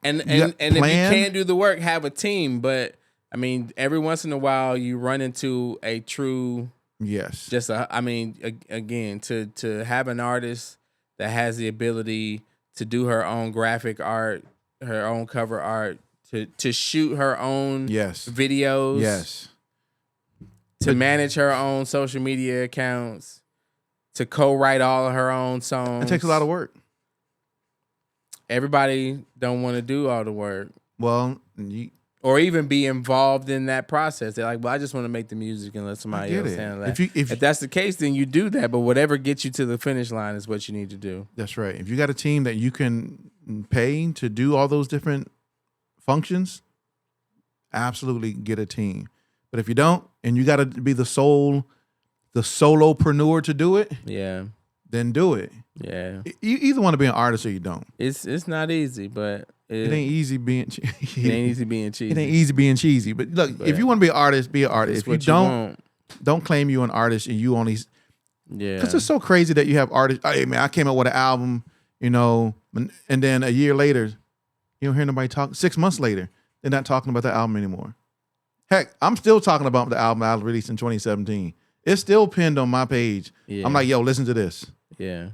And if you can't do the work, have a team. But, I mean, every once in a while, you run into a true. Yes. Again, to have an artist that has the ability to do her own graphic art, her own cover art, to shoot her own videos. Yes. To manage her own social media accounts, to co-write all of her own songs. It takes a lot of work. Everybody don't want to do all the work. Well, or even be involved in that process. They're like, well, I just want to make the music and let somebody else handle that. If that's the case, then you do that. But whatever gets you to the finish line is what you need to do. That's right. If you got a team that you can pay to do all those different functions, absolutely get a team. But if you don't, and you got to be the solopreneur to do it, then do it. Yeah. You either want to be an artist or you don't. It's not easy, but it ain't easy being. It ain't easy being cheesy. It ain't easy being cheesy. But look, if you want to be an artist, be an artist. If you don't claim you an artist and you only. Yeah. Because it's so crazy that you have artists. Hey man, I came up with an album, and then a year later, you don't hear nobody talk. 6 months later, they're not talking about the album anymore. Heck, I'm still talking about the album I released in 2017. It's still pinned on my page. Yeah. I'm like, yo, listen to this. Yeah.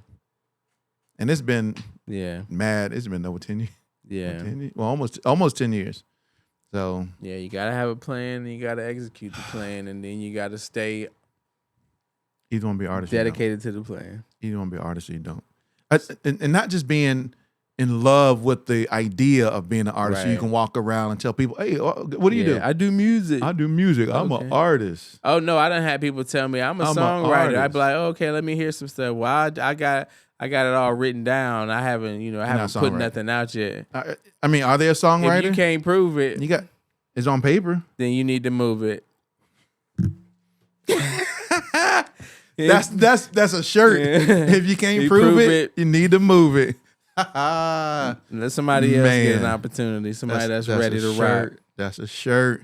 And it's been mad. It's been over 10 years. Yeah. 10 years? Well, almost 10 years. So yeah, you gotta have a plan, and you gotta execute the plan, and then you gotta stay. You don't want to be an artist. Dedicated to the plan. You don't want to be an artist or you don't. And not just being in love with the idea of being an artist, so you can walk around and tell people, hey, what do you do? I do music. I'm an artist. Oh no, I done had people tell me I'm a songwriter. I'd be like, okay, let me hear some stuff. Well, I got it all written down. I haven't put nothing out yet. I mean, are they a songwriter? If you can't prove it, it's on paper. Then you need to move it. That's a shirt. If you can't prove it, you need to move it. Let somebody else get an opportunity. Somebody that's ready to rock. That's a shirt.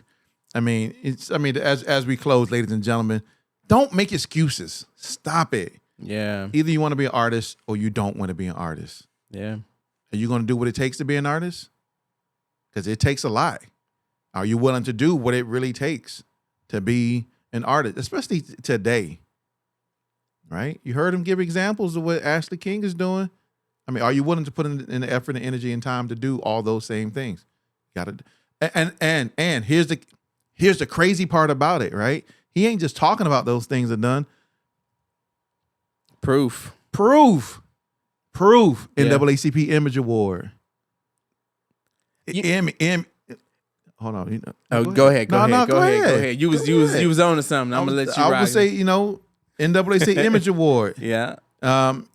I mean, as we close, ladies and gentlemen, don't make excuses. Stop it. Yeah. Either you want to be an artist or you don't want to be an artist. Yeah. Are you going to do what it takes to be an artist? Because it takes a lot. Are you willing to do what it really takes to be an artist, especially today? Right? You heard him give examples of what Ashley King is doing. I mean, are you willing to put in the effort and energy and time to do all those same things? Got to. And here's the crazy part about it, right? He ain't just talking about those things are done. Proof. NAACP Image Award. Hold on. Go ahead. Go ahead. You was on to something. I'm gonna let you. I would say NAACP Image Award. Yeah.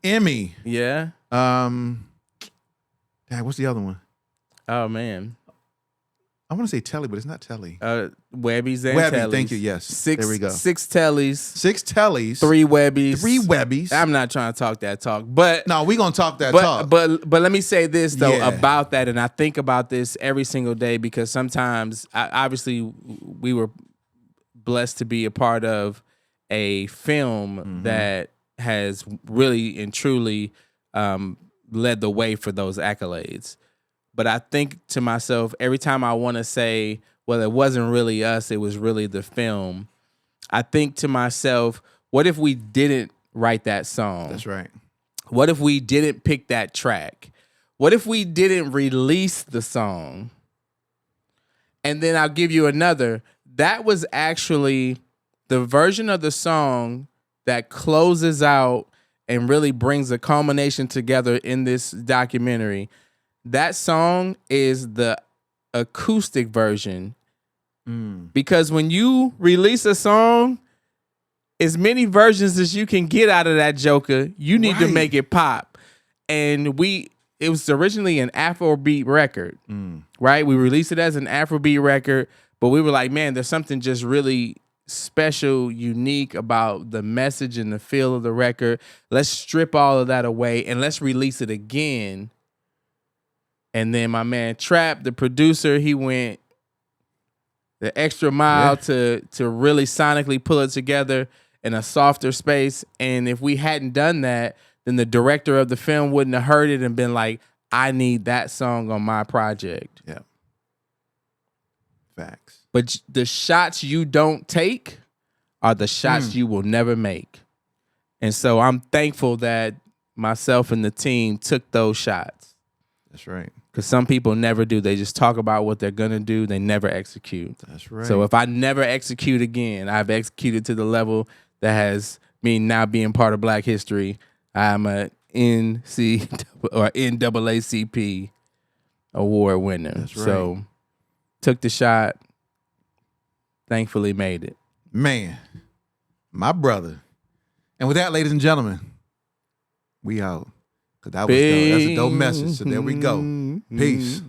Emmy. Yeah. What's the other one? Oh man. I want to say Telly, but it's not Telly. Webbies and Webby, Tellys. thank you. Yes. There we go. 6 Tellys. 6 Tellys. 3 Webbies. 3 Webbies. I'm not trying to talk that talk, but no, we're gonna talk that talk. But let me say this though about that, and I think about this every single day because sometimes, obviously, we were blessed to be a part of a film that has really and truly led the way for those accolades. But I think to myself, every time I want to say, well, it wasn't really us, it was really the film, I think to myself, what if we didn't write that song? That's right. What if we didn't pick that track? What if we didn't release the song? And then I'll give you another. That was actually the version of the song that closes out and really brings a culmination together in this documentary. That song is the acoustic version. Because when you release a song, as many versions as you can get out of that joker, you need to make it pop. And it was originally an Afrobeat record, right? We released it as an Afrobeat record, but we were like, man, there's something just really special, unique about the message and the feel of the record. Let's strip all of that away and let's release it again. And then my man Trap, the producer, he went the extra mile to really sonically pull it together in a softer space. And if we hadn't done that, then the director of the film wouldn't have heard it and been like, I need that song on my project. Yeah. Facts. But the shots you don't take are the shots you will never make. And so I'm thankful that myself and the team took those shots. That's right. Because some people never do. They just talk about what they're going to do. They never execute. That's right. So if I never execute again, I've executed to the level that has me now being part of Black history. I'm a NAACP award winner. That's right. So took the shot. Thankfully made it. Man, my brother. And with that, ladies and gentlemen, we out. Because that's a dope message. So there we go. Peace.